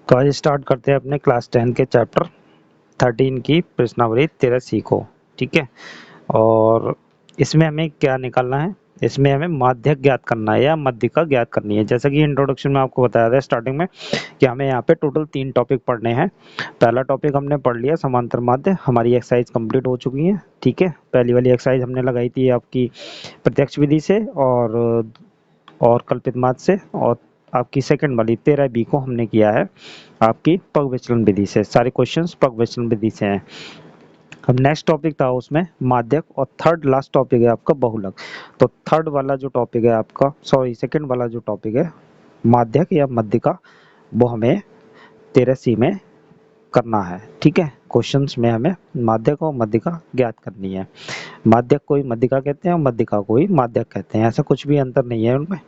तो आज स्टार्ट करते हैं अपने क्लास 10 के चैप्टर 13 की प्रश्नावली 13C को। ठीक है, और इसमें हमें क्या निकालना है, इसमें हमें माध्यक ज्ञात करना है या मध्यिका ज्ञात करनी है। जैसा कि इंट्रोडक्शन में आपको बताया था स्टार्टिंग में कि हमें यहाँ पे टोटल 3 टॉपिक पढ़ने हैं। पहला टॉपिक हमने पढ़ लिया समांतर माध्य, हमारी एक्सरसाइज कंप्लीट हो चुकी है। ठीक है, पहली वाली एक्सरसाइज हमने लगाई थी आपकी प्रत्यक्ष विधि से और कल्पित माध्य से, और आपकी सेकंड वाली 13B को हमने किया है आपकी पग विचलन विधि से। सारे क्वेश्चंस पग विचलन विधि से हैं। अब नेक्स्ट टॉपिक था उसमें माध्यक, और थर्ड लास्ट टॉपिक है आपका बहुलक। तो थर्ड वाला जो टॉपिक है आपका, सेकंड वाला जो टॉपिक है माध्यक या मध्यिका, वो हमें 13C में करना है। ठीक है, क्वेश्चंस में हमें माध्यक और मध्यिका ज्ञात करनी है। माध्यक को ही मध्यिका कहते हैं और मध्यिका को ही माध्यक कहते हैं, ऐसा कुछ भी अंतर नहीं है उनमें।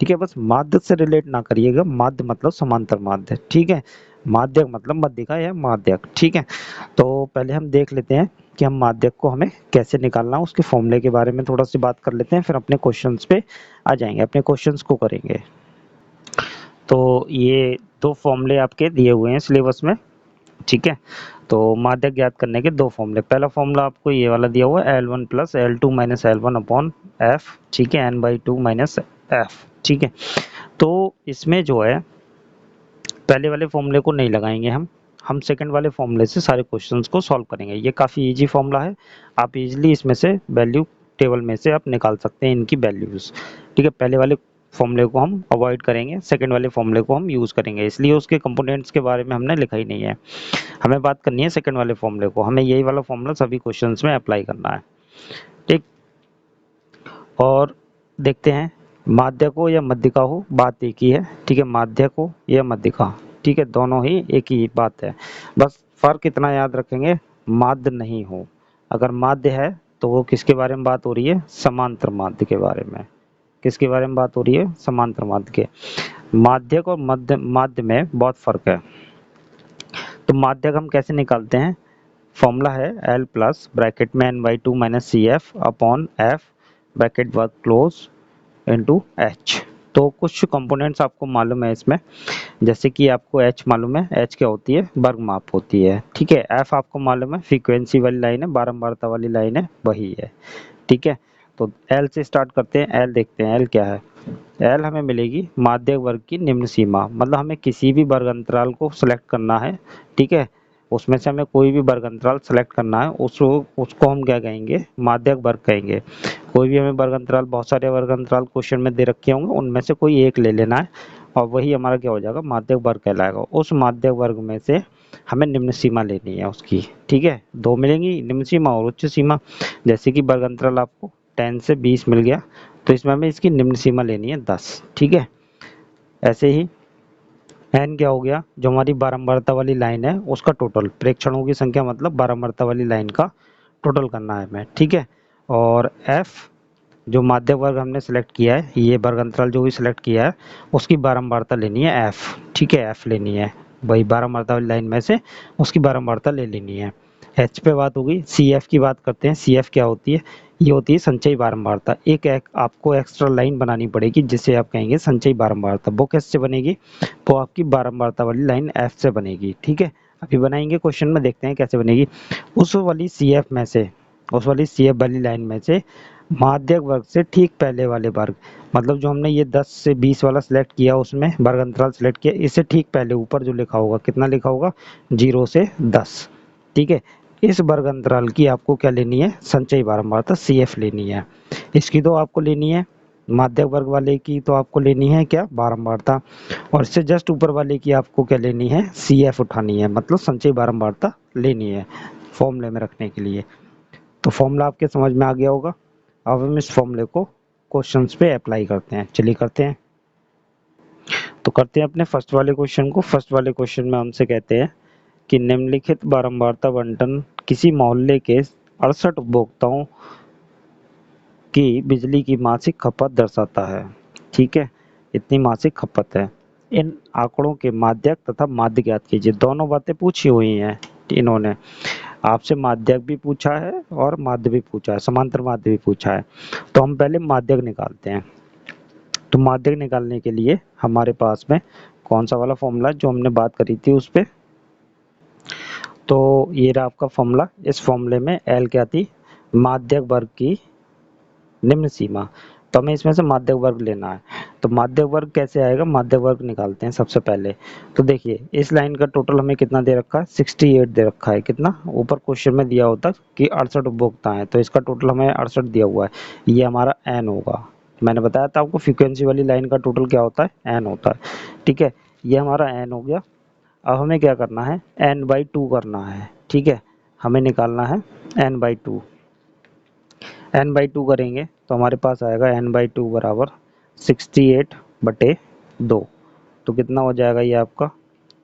ठीक है, बस माध्य से रिलेट ना करिएगा, माध्य मतलब समांतर माध्य। ठीक है, माध्यक मतलब मध्यिका या माध्यक। ठीक है, तो पहले हम देख लेते हैं कि हम माध्यक को हमें कैसे निकालना है, उसके फॉर्मूले के बारे में थोड़ा सी बात कर लेते हैं, फिर अपने क्वेश्चंस पे आ जाएंगे, अपने क्वेश्चंस को करेंगे। तो ये 2 फॉर्मूले आपके दिए हुए हैं सिलेबस में। ठीक है, तो माध्यक ज्ञात करने के 2 फॉर्मूले। पहला फॉर्मूला आपको ये वाला दिया हुआ है L1 plus L2 minus L1 upon F। ठीक है, N/2 माइनस F। ठीक है, तो इसमें जो है पहले वाले फॉर्मूले को नहीं लगाएंगे हम सेकंड वाले फॉर्मूले से सारे क्वेश्चंस को सॉल्व करेंगे। ये काफ़ी इजी फॉर्मूला है, आप इजीली इसमें से वैल्यू टेबल में से आप निकाल सकते हैं इनकी वैल्यूज़। ठीक है, पहले वाले फॉर्मूले को हम अवॉइड करेंगे, सेकंड वाले फॉर्मूले को हम यूज़ करेंगे, इसलिए उसके कंपोनेंट्स के बारे में हमने लिखा ही नहीं है। हमें बात करनी है सेकंड वाले फॉर्मूले को, हमें यही वाला फॉर्मूला सभी क्वेश्चंस में अप्लाई करना है। ठीक, और देखते हैं माध्यक हो या मध्यिका हो, बात एक ही है। ठीक है, माध्यक हो या मध्यिका, ठीक है, दोनों ही एक ही बात है। बस फर्क इतना याद रखेंगे, माध्य नहीं हो। अगर माध्य है तो वो किसके बारे में बात हो रही है, समांतर माध्य के बारे में। किसके बारे में बात हो रही है, समांतर माध्य के। माध्यक और माध्य में बहुत फर्क है। तो माध्यक हम कैसे निकालते हैं, फॉर्मूला है L प्लस ब्रैकेट में N/2 minus CF upon F bracket work close into H। तो कुछ कंपोनेंट्स आपको मालूम है इसमें, जैसे कि आपको H मालूम है, H क्या होती है, वर्ग माप होती है। ठीक है, F आपको मालूम है, फ्रीक्वेंसी वाली लाइन है, बारंबारता वाली लाइन है, वही है। ठीक है, तो L से स्टार्ट करते हैं, L देखते हैं L क्या है। L हमें मिलेगी माध्यक वर्ग की निम्न सीमा, मतलब हमें किसी भी वर्ग अंतराल को सिलेक्ट करना है। ठीक है, उसमें से हमें कोई भी वर्ग अंतराल सेलेक्ट करना है, उसको हम क्या कहेंगे, माध्यक वर्ग कहेंगे। कोई भी हमें वर्ग अंतराल, बहुत सारे वर्ग अंतराल क्वेश्चन में दे रखे होंगे, उनमें से कोई एक ले लेना है और वही हमारा क्या हो जाएगा, माध्यक वर्ग कहलाएगा। उस माध्यक वर्ग में से हमें निम्न सीमा लेनी है उसकी। ठीक है, 2 मिलेंगी, निम्न सीमा और उच्च सीमा। जैसे कि वर्ग अंतराल आपको 10 से 20 मिल गया, तो इसमें हमें इसकी निम्न सीमा लेनी है 10। ठीक है, ऐसे ही n क्या हो गया, जो हमारी बारंबारता वाली लाइन है उसका टोटल, प्रेक्षणों की संख्या मतलब बारंबारता वाली लाइन का टोटल करना है हमें। ठीक है, और f जो माध्यक वर्ग हमने सेलेक्ट किया है, ये वर्ग अंतराल जो भी सेलेक्ट किया है उसकी बारंबारता लेनी है f। ठीक है, f लेनी है, वही बारंबारता वाली लाइन में से उसकी बारंबारता ले लेनी है। h पे बात हो गई, cf की बात करते हैं। cf क्या होती है, ये होती है संचयी बारंबारता। एक आपको एक्स्ट्रा लाइन बनानी पड़ेगी जिसे आप कहेंगे संचयी बारंबारता। वो कैसे बनेगी, वो आपकी बारंबारता वाली लाइन f से बनेगी। ठीक है, अभी बनाएंगे क्वेश्चन में, देखते हैं कैसे बनेगी। उस वाली cf में से, उस वाली cf वाली लाइन में से माध्यक वर्ग से ठीक पहले वाले वर्ग, मतलब जो हमने ये 10 से 20 वाला सिलेक्ट किया, उसमें वर्ग अंतराल सिलेक्ट किया, इससे ठीक पहले ऊपर जो लिखा होगा, कितना लिखा होगा, 0 से 10। ठीक है, इस वर्ग अंतराल की आपको क्या लेनी है, संचयी बारंबारता CF लेनी है। इसकी तो आपको लेनी है, माध्यक वर्ग वाले की तो आपको लेनी है क्या, बारंबारता, और इससे जस्ट ऊपर वाले की आपको क्या लेनी है, CF उठानी है, मतलब संचयी बारंबारता लेनी है फॉर्मूले में रखने के लिए। तो फॉर्मूला आपके समझ में आ गया होगा। अब हम इस फॉर्मूले को क्वेश्चंस पे अप्लाई करते हैं, चलिए करते हैं। तो करते हैं अपने फर्स्ट वाले क्वेश्चन को। फर्स्ट वाले क्वेश्चन में हमसे कहते हैं कि निम्नलिखित बारंबारता बंटन किसी मोहल्ले के 68 उपभोक्ताओं की बिजली की मासिक खपत दर्शाता है। ठीक है, इतनी मासिक खपत है। इन आंकड़ों के माध्यक तथा माध्य ज्ञात कीजिए। दोनों बातें पूछी हुई हैं इन्होंने, आपसे माध्यक भी पूछा है और माध्य भी पूछा है, समांतर माध्य भी पूछा है। तो हम पहले माध्यक निकालते हैं। तो माध्यक निकालने के लिए हमारे पास में कौन सा वाला फॉर्मूला जो हमने बात करी थी उस पे। तो ये रहा आपका फॉर्मूला। इस फॉर्मूले में एल क्या थी, माध्यक वर्ग की निम्न सीमा। तो हमें इसमें से माध्यक वर्ग लेना है। तो माध्यक वर्ग कैसे आएगा, माध्यक वर्ग निकालते हैं सबसे पहले। तो देखिए इस लाइन का टोटल हमें कितना दे रखा है, 68 दे रखा है। कितना, ऊपर क्वेश्चन में दिया होता कि 68 उपभोक्ता है, तो इसका टोटल हमें 68 दिया हुआ है। ये हमारा एन होगा। मैंने बताया था आपको फ्रीक्वेंसी वाली लाइन का टोटल क्या होता है, एन होता है। ठीक है, ये हमारा एन हो गया। अब हमें क्या करना है, n/2 करना है। ठीक है, हमें निकालना है n/2। n/2 करेंगे तो हमारे पास आएगा n/2 बराबर 68/2। तो कितना हो जाएगा ये आपका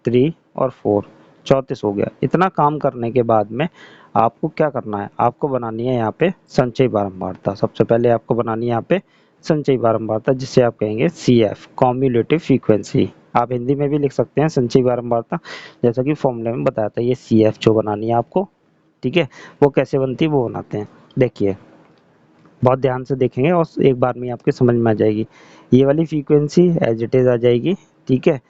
3 और 4 34 हो गया। इतना काम करने के बाद में आपको क्या करना है, आपको बनानी है यहाँ पे संचयी बारंबारता। सबसे पहले आपको बनानी है यहाँ पे संचयी बारंबारता, जिसे आप कहेंगे CF, कॉम्युलेटिव फ्रीक्वेंसी। आप हिंदी में भी लिख सकते हैं संचयी बारंबारता, जैसा कि फॉर्मूले में बताया था। ये CF जो बनानी है आपको, ठीक है, वो कैसे बनती है वो बनाते हैं। देखिए बहुत ध्यान से देखेंगे और एक बार में आपके समझ में आ जाएगी। ये वाली फ्रीक्वेंसी एज इट इज़ आ जाएगी। ठीक है,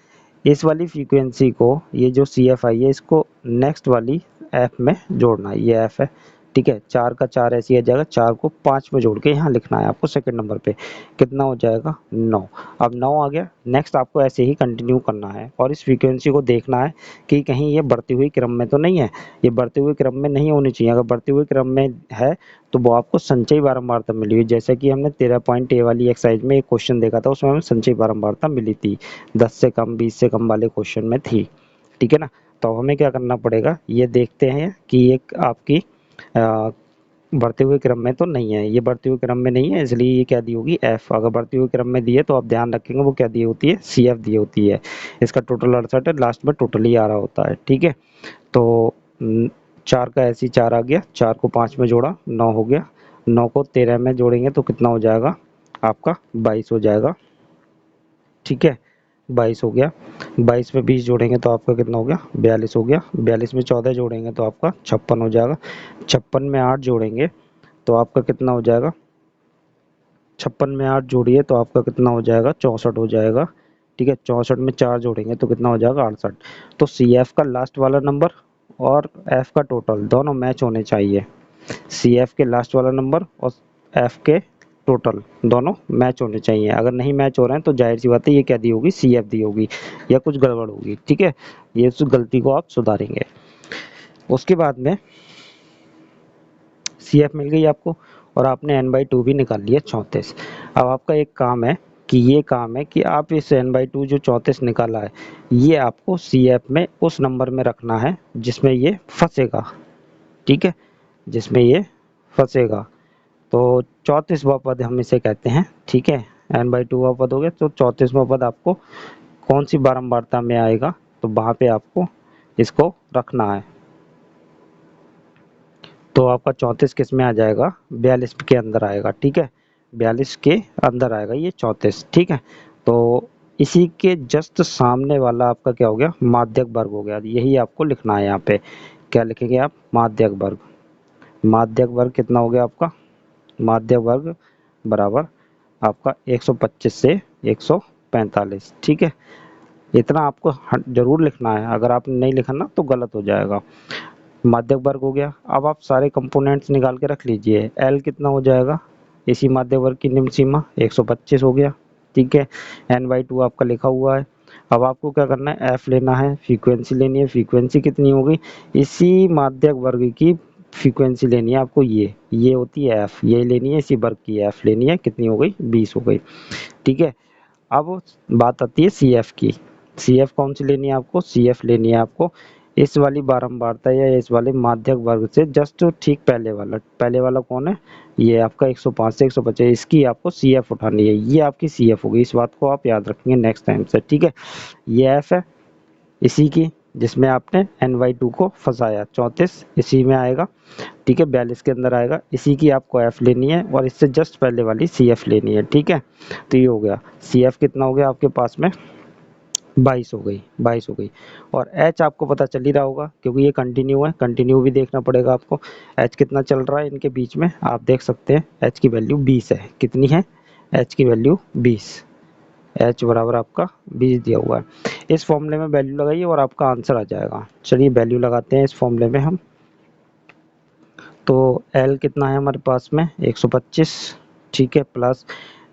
इस वाली फ्रीक्वेंसी को, ये जो CF आई है, इसको नेक्स्ट वाली F में जोड़ना है। ये F है। ठीक है, 4 का 4 ऐसे ही आ जाएगा। 4 को 5 में जोड़ के यहाँ लिखना है आपको सेकंड नंबर पे। कितना हो जाएगा 9। अब 9 आ गया। नेक्स्ट आपको ऐसे ही कंटिन्यू करना है और इस फ्रीक्वेंसी को देखना है कि कहीं ये बढ़ती हुई क्रम में तो नहीं है। ये बढ़ते हुए क्रम में नहीं होनी चाहिए। अगर बढ़ते हुए क्रम में है तो वो आपको संचयी बारंबारता मिली हुई। जैसे कि हमने 13 पॉइंट ए वाली एक्सरसाइज में एक क्वेश्चन देखा था, उसमें हमें संचयी बारंबारता मिली थी। 10 से कम 20 से कम वाले क्वेश्चन में थी। ठीक है ना। तो हमें क्या करना पड़ेगा, ये देखते हैं कि ये आपकी बढ़ते हुए क्रम में तो नहीं है। ये बढ़ते हुए क्रम में नहीं है, इसलिए ये क्या दी होगी, एफ। अगर बढ़ते हुए क्रम में दी है तो आप ध्यान रखेंगे वो क्या दी होती है, CF दी होती है। इसका टोटल 68 है, लास्ट में टोटल ही आ रहा होता है। ठीक है, तो 4 का ऐसे ही 4 आ गया। 4 को 5 में जोड़ा 9 हो गया। 9 को 13 में जोड़ेंगे तो कितना हो जाएगा आपका 22 हो जाएगा। ठीक है, 22 हो गया। 22 में 20 जोड़ेंगे तो आपका कितना हो गया, 42 हो गया। 42 में 14 जोड़ेंगे तो आपका 56 हो जाएगा। 56 में 8 जोड़ेंगे तो आपका कितना हो जाएगा, 56 में 8 जोड़िए तो आपका कितना हो जाएगा, 64 हो जाएगा। ठीक है, 64 में 4 जोड़ेंगे तो कितना हो जाएगा, 68। तो CF का लास्ट वाला नंबर और F का टोटल दोनों मैच होने चाहिए। CF के लास्ट वाला नंबर और F के टोटल दोनों मैच होने चाहिए। अगर नहीं मैच हो रहे हैं तो जाहिर सी बात है ये क्या दी होगी, CF दी होगी या कुछ गड़बड़ होगी। ठीक है, ये उस गलती को आप सुधारेंगे। उसके बाद में CF मिल गई आपको और आपने n/2 भी निकाल लिया 34। अब आपका एक काम है कि आप इस n/2 जो 34 निकाला है, ये आपको CF में उस नंबर में रखना है जिसमें ये फंसेगा। ठीक है, जिसमें ये फंसेगा। तो 34वां पद हम इसे कहते हैं। ठीक है, n/2वां पद हो गया। तो 34वां पद आपको कौन सी बारंबारता में आएगा, तो वहां पे आपको इसको रखना है। तो आपका 34 किस में आ जाएगा, 42 के अंदर आएगा। ठीक है, 42 के अंदर आएगा ये 34। ठीक है, तो इसी के जस्ट सामने वाला आपका क्या हो गया, माध्यक वर्ग हो गया। यही आपको लिखना है। यहाँ पे क्या लिखेंगे आप, माध्यक वर्ग। माध्यक वर्ग कितना हो गया आपका, माध्यक वर्ग बराबर आपका 125 से 145। ठीक है, इतना आपको जरूर लिखना है। अगर आपने नहीं लिखा ना तो गलत हो जाएगा। माध्यक वर्ग हो गया। अब आप सारे कंपोनेंट्स निकाल के रख लीजिए। L कितना हो जाएगा, इसी माध्यक वर्ग की निम्न सीमा 125 हो गया। ठीक है, n/2 आपका लिखा हुआ है। अब आपको क्या करना है, F लेना है, फ्रीक्वेंसी लेनी है। फ्रीक्वेंसी कितनी होगी, इसी माध्यक वर्ग की फ्रीक्वेंसी लेनी है आपको। ये होती है F, ये लेनी है, इसी वर्ग की F लेनी है। कितनी हो गई, 20 हो गई। ठीक है, अब बात आती है CF की। CF कौन सी लेनी है आपको, CF लेनी है आपको इस वाली बारंबारता या इस वाले माध्यक वर्ग से जस्ट ठीक पहले वाला कौन है, ये आपका 105 से 150। इसकी आपको CF उठानी है। ये आपकी CF होगी। इस बात को आप याद रखेंगे नेक्स्ट टाइम से। ठीक है, ये F है इसी की, जिसमें आपने n/2 को फंसाया। 34 इसी में आएगा। ठीक है, 42 के अंदर आएगा। इसी की आपको F लेनी है और इससे जस्ट पहले वाली CF लेनी है। ठीक है, तो ये हो गया। CF कितना हो गया आपके पास में, 22 हो गई। 22 हो गई। और H आपको पता चल ही रहा होगा क्योंकि ये कंटिन्यू है। कंटिन्यू भी देखना पड़ेगा आपको। H कितना चल रहा है इनके बीच में, आप देख सकते हैं H की वैल्यू 20 है। कितनी है, H की वैल्यू 20। h बराबर आपका 20 दिया हुआ है। इस फॉर्मूले में वैल्यू लगाइए और आपका आंसर आ जाएगा। चलिए वैल्यू लगाते हैं इस फॉर्मूले में हम। तो L कितना है हमारे पास में 125, ठीक है, प्लस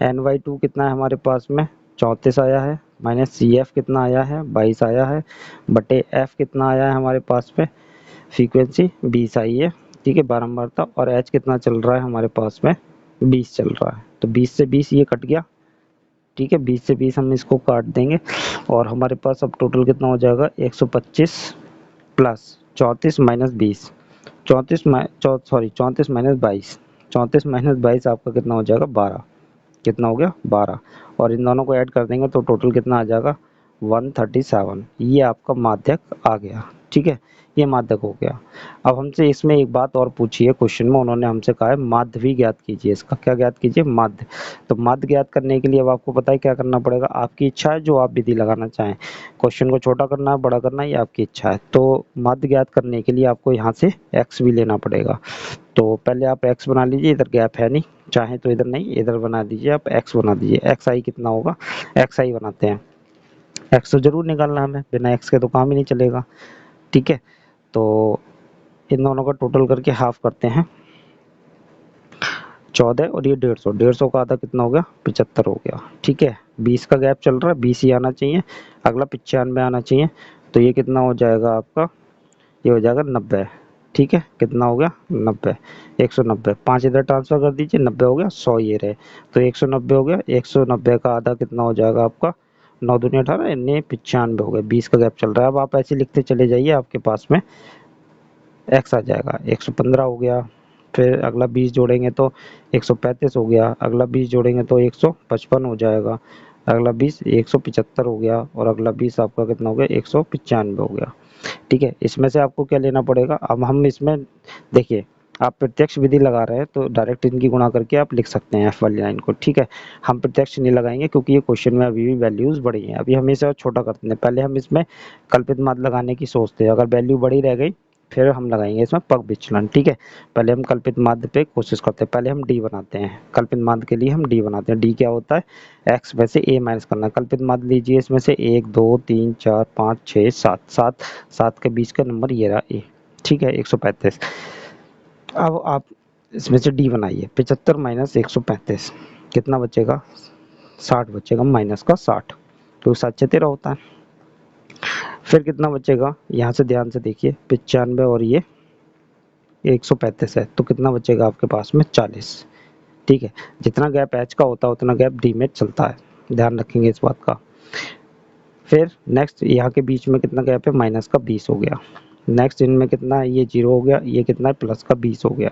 N/2 कितना है हमारे पास में 34 आया है, माइनस CF कितना आया है 22 आया है, बटे F कितना आया है हमारे पास में फ्रीक्वेंसी 20 आई है, ठीक है, बारंबारता, और H कितना चल रहा है हमारे पास में 20 चल रहा है। तो 20 से 20 ये कट गया, ठीक है, 20 से 20 हम इसको काट देंगे और हमारे पास अब टोटल कितना हो जाएगा 125 प्लस 34 माइनस 20, 34 माइनस 22, 34 माइनस 22 आपका कितना हो जाएगा 12, कितना हो गया 12, और इन दोनों को ऐड कर देंगे तो टोटल कितना आ जाएगा 137। ये आपका माध्यक आ गया, ठीक है, ये माध्यक हो गया। अब हमसे इसमें एक बात और पूछी है क्वेश्चन में, उन्होंने हमसे कहा है माध्य भी ज्ञात कीजिए, इसका क्या ज्ञात कीजिए माध्य। तो माध्य ज्ञात करने के लिए अब आपको पता है क्या करना पड़ेगा, आपकी इच्छा है जो आप विधि लगाना चाहें, क्वेश्चन को छोटा करना है बड़ा करना है ये आपकी इच्छा है। तो माध्य ज्ञात करने के लिए आपको यहाँ से x भी लेना पड़ेगा। तो पहले आप x बना लीजिए, इधर गैप है नहीं, चाहे तो इधर नहीं इधर बना दीजिए, आप x बना दीजिए, xi कितना होगा, xi बनाते हैं, x तो जरूर निकालना हमें, बिना x के तो काम ही नहीं चलेगा, ठीक है। तो इन दोनों का टोटल करके हाफ करते हैं 14 और ये 150, 150 का आधा कितना हो गया 75 हो गया, ठीक है। 20 का गैप चल रहा है, 20 ही आना चाहिए, अगला 95 आना चाहिए, तो ये कितना हो जाएगा आपका, ये हो जाएगा 90, ठीक है, कितना हो गया 90, 190, 5 इधर ट्रांसफर कर दीजिए, 90 हो गया, 100 ये रहे, तो 190 हो गया, 190 का आधा कितना हो जाएगा आपका 9 दूनी 18 इन्हें 95 हो गया, 20 का गैप चल रहा है। अब आप ऐसे लिखते चले जाइए, आपके पास में x आ जाएगा 115 हो गया, फिर अगला 20 जोड़ेंगे तो 135 हो गया, अगला 20 जोड़ेंगे तो 155 हो जाएगा, अगला 20 175 हो गया, और अगला 20 आपका कितना हो गया 195 हो गया, ठीक है। इसमें से आपको क्या लेना पड़ेगा, अब हम इसमें देखिए, आप प्रत्यक्ष विधि लगा रहे हैं तो डायरेक्ट इनकी गुणा करके आप लिख सकते हैं f वाली लाइन को, ठीक है। हम प्रत्यक्ष नहीं लगाएंगे क्योंकि ये क्वेश्चन में अभी भी वैल्यूज बड़ी हैं, अभी हम इसे और छोटा करते हैं, पहले हम इसमें कल्पित माध्य लगाने की सोचते हैं, अगर वैल्यू बड़ी रह गई फिर हम लगाएंगे इसमें पग विचलन, ठीक है। पहले हम कल्पित माध्य पे कोशिश करते हैं, पहले हम डी बनाते हैं, कल्पित माध्य के लिए हम डी बनाते हैं। डी क्या होता है, एक्स में से ए माइनस करना है। कल्पित माध्य लीजिए, इसमें से 1 2 3 4 5 6 7, 7 के बीच का नंबर ये रहा ए, ठीक है, 135। अब आप इसमें से डी बनाइए, 75 माइनस 135 कितना बचेगा 60 बचेगा, माइनस का 60, तो 7 होता है। फिर कितना बचेगा, यहाँ से ध्यान से देखिए, 95 और ये 135 है, तो कितना बचेगा आपके पास में 40, ठीक है। जितना गैप एच का होता है उतना गैप डी में चलता है, ध्यान रखेंगे इस बात का। फिर नेक्स्ट यहाँ के बीच में कितना गैप है, माइनस का 20 हो गया। नेक्स्ट इनमें कितना है, ये 0 हो गया, ये कितना है प्लस का 20 हो गया,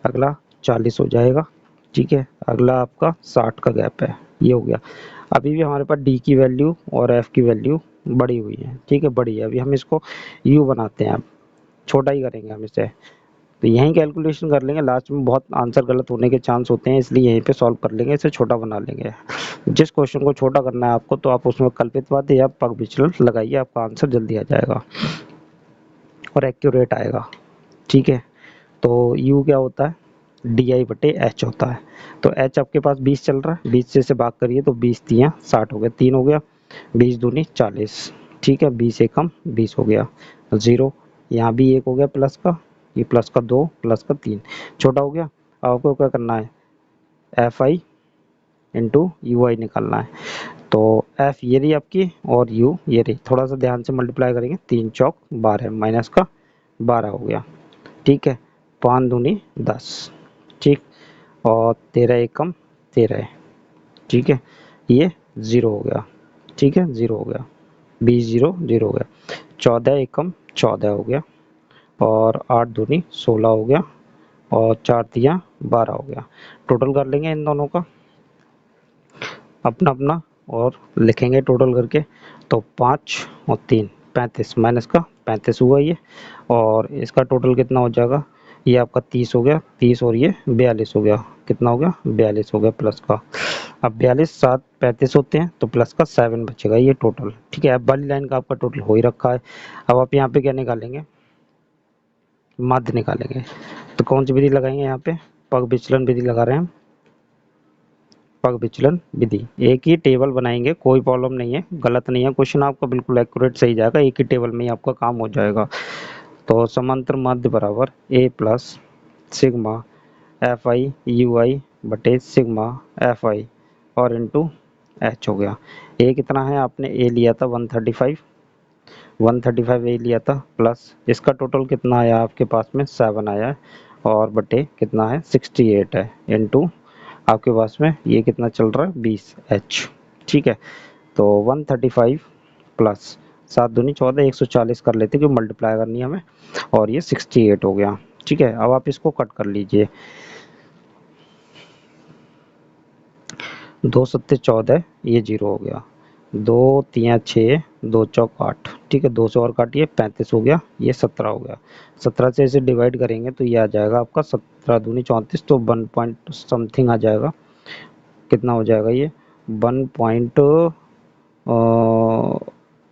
अगला 40 हो जाएगा, ठीक है। अगला आपका 60 का गैप है, ये हो गया। अभी भी हमारे पास डी की वैल्यू और एफ की वैल्यू बड़ी हुई है, ठीक है, बड़ी है। अभी हम इसको यू बनाते हैं, अब छोटा ही करेंगे हम इसे, तो यहीं कैलकुलेशन कर लेंगे, लास्ट में बहुत आंसर गलत होने के चांस होते हैं, इसलिए यहीं पे सॉल्व कर लेंगे, इसे छोटा बना लेंगे। जिस क्वेश्चन को छोटा करना है आपको, तो आप उसमें कल्पित माध्य या पग विचलन लगाइए, आपका आंसर जल्दी आ जाएगा और एक्यूरेट आएगा, ठीक है। तो यू क्या होता है, डी आई बटे एच होता है। तो एच आपके पास 20 चल रहा है, 20 से भाग करिए तो 20 तियाँ 60 हो गया, 3 हो गया, 20 दूनी 40, ठीक है, 20 एकम 20 हो गया, 0 यहाँ भी 1 हो गया प्लस का, ये प्लस का 2 प्लस का 3 छोटा हो गया। अब आपको क्या करना है, एफ आई इंटू यू आई निकालना है। तो एफ ये रही आपकी और यू ये रही, थोड़ा सा ध्यान से मल्टीप्लाई करेंगे, 3 चौक 12 माइनस का 12 हो गया, ठीक है, 5 दूनी 10, ठीक, और 13 एकम 13, ठीक है, ये 0 हो गया, ठीक है, 0 हो गया, 20 0 0 हो गया, 14 एकम 14 हो गया, और 8 दूनी 16 हो गया, और 4 तियाँ 12 हो गया। टोटल कर लेंगे इन दोनों का अपना अपना और लिखेंगे टोटल करके, तो 5 और 3 35 माइनस का 35 हुआ ये, और इसका टोटल कितना हो जाएगा, ये आपका 30 हो गया, 30 और ये 42 हो गया, कितना हो गया 42 हो गया प्लस का। अब 42 7 35 होते हैं तो प्लस का 7 बचेगा, ये टोटल, ठीक है। अब वाली लाइन का आपका टोटल हो ही रखा है। अब आप यहाँ पे क्या निकालेंगे, माध्य निकालेंगे, तो कौन सी विधि लगाएंगे यहाँ पे, पग विचलन विधि लगा रहे हैं हम, पग विचलन विधि। एक ही टेबल बनाएंगे, कोई प्रॉब्लम नहीं है, गलत नहीं है, क्वेश्चन आपका बिल्कुल एक्यूरेट सही जाएगा, एक ही टेबल में ही आपका काम हो जाएगा। तो समांतर माध्य बराबर A plus sigma F I U I बटे सिग्मा एफ आई और इंटू एच हो गया। ए कितना है, आपने ए लिया था 135, 135 ए लिया था, प्लस इसका टोटल कितना आया आपके पास में 7 आया है, और बटे कितना है 68 है, इंटू आपके पास में ये कितना चल रहा है 20 एच। ठीक है, तो 135 प्लस 7 दूनी 14, 140 कर लेते क्योंकि मल्टीप्लाई करनी है हमें, और ये 68 हो गया। ठीक है, अब आप इसको कट कर लीजिए, 2 सत्ते 14, ये 0 हो गया, 2 3 6, 2 चौक 8। ठीक है, 2 से और काटिए 35 हो गया, ये 17 हो गया। 17 से इसे डिवाइड करेंगे तो ये आ जाएगा आपका 17 दूनी 34, तो 1 पॉइंट समथिंग आ जाएगा। कितना हो जाएगा ये 1 पॉइंट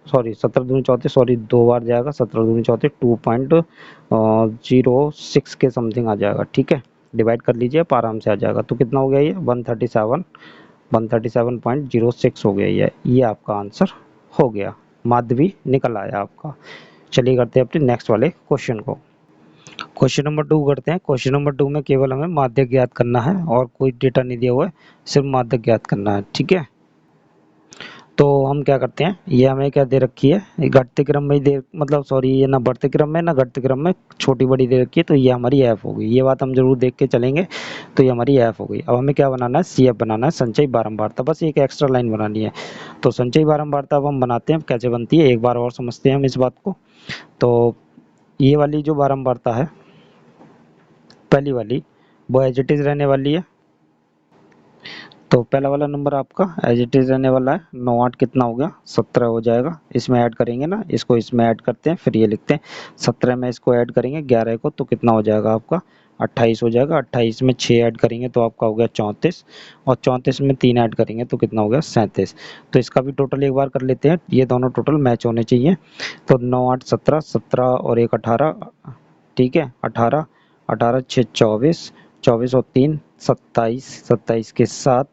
सॉरी 17 दूनी 34, सॉरी 2 बार जाएगा, 17 दूनी 34 2.06 के समथिंग आ जाएगा। ठीक है, डिवाइड कर लीजिए, आप आराम से आ जाएगा। तो कितना हो गया ये 137.06 हो गया, ये आपका आंसर हो गया, माध्य भी निकल आया आपका। चलिए करते हैं अपने नेक्स्ट वाले क्वेश्चन को। क्वेश्चन नंबर 2 करते हैं। क्वेश्चन नंबर 2 में केवल हमें माध्य ज्ञात करना है और कोई डेटा नहीं दिया हुआ है, सिर्फ माध्य ज्ञात करना है। ठीक है, तो हम क्या करते हैं, ये हमें क्या दे रखी है, ये घटते क्रम में दे, मतलब सॉरी ये ना बढ़ते क्रम में ना घटते क्रम में, छोटी बड़ी दे रखी है, तो ये हमारी एफ होगी। ये बात हम जरूर देख के चलेंगे, तो ये हमारी एफ हो गई। अब हमें क्या बनाना है, सी एफ बनाना है, संचयी बारंबारता, बस एक एक्स्ट्रा लाइन बनानी है। तो संचयी बारंबारता अब हम बनाते हैं, कैसे बनती है एक बार और समझते हैं हम इस बात को। तो ये वाली जो बारंबारता है पहली वाली, वो एज इट इज रहने वाली है। तो पहला वाला नंबर आपका एज इट इज रहने वाला है, 9 8 कितना हो गया 17 हो जाएगा। इसमें ऐड करेंगे ना, इसको इसमें ऐड करते हैं, फिर ये लिखते हैं 17 में इसको ऐड करेंगे 11 को, तो कितना हो जाएगा आपका 28 हो जाएगा। 28 में 6 ऐड करेंगे तो आपका हो गया 34, और 34 में 3 ऐड करेंगे तो कितना हो गया 37। तो इसका भी टोटल एक बार कर लेते हैं, ये दोनों टोटल मैच होने चाहिए। तो 9 8 17, 17 और 1 18, ठीक है 18, 18 6 24, 24 और 3 27, 27 के साथ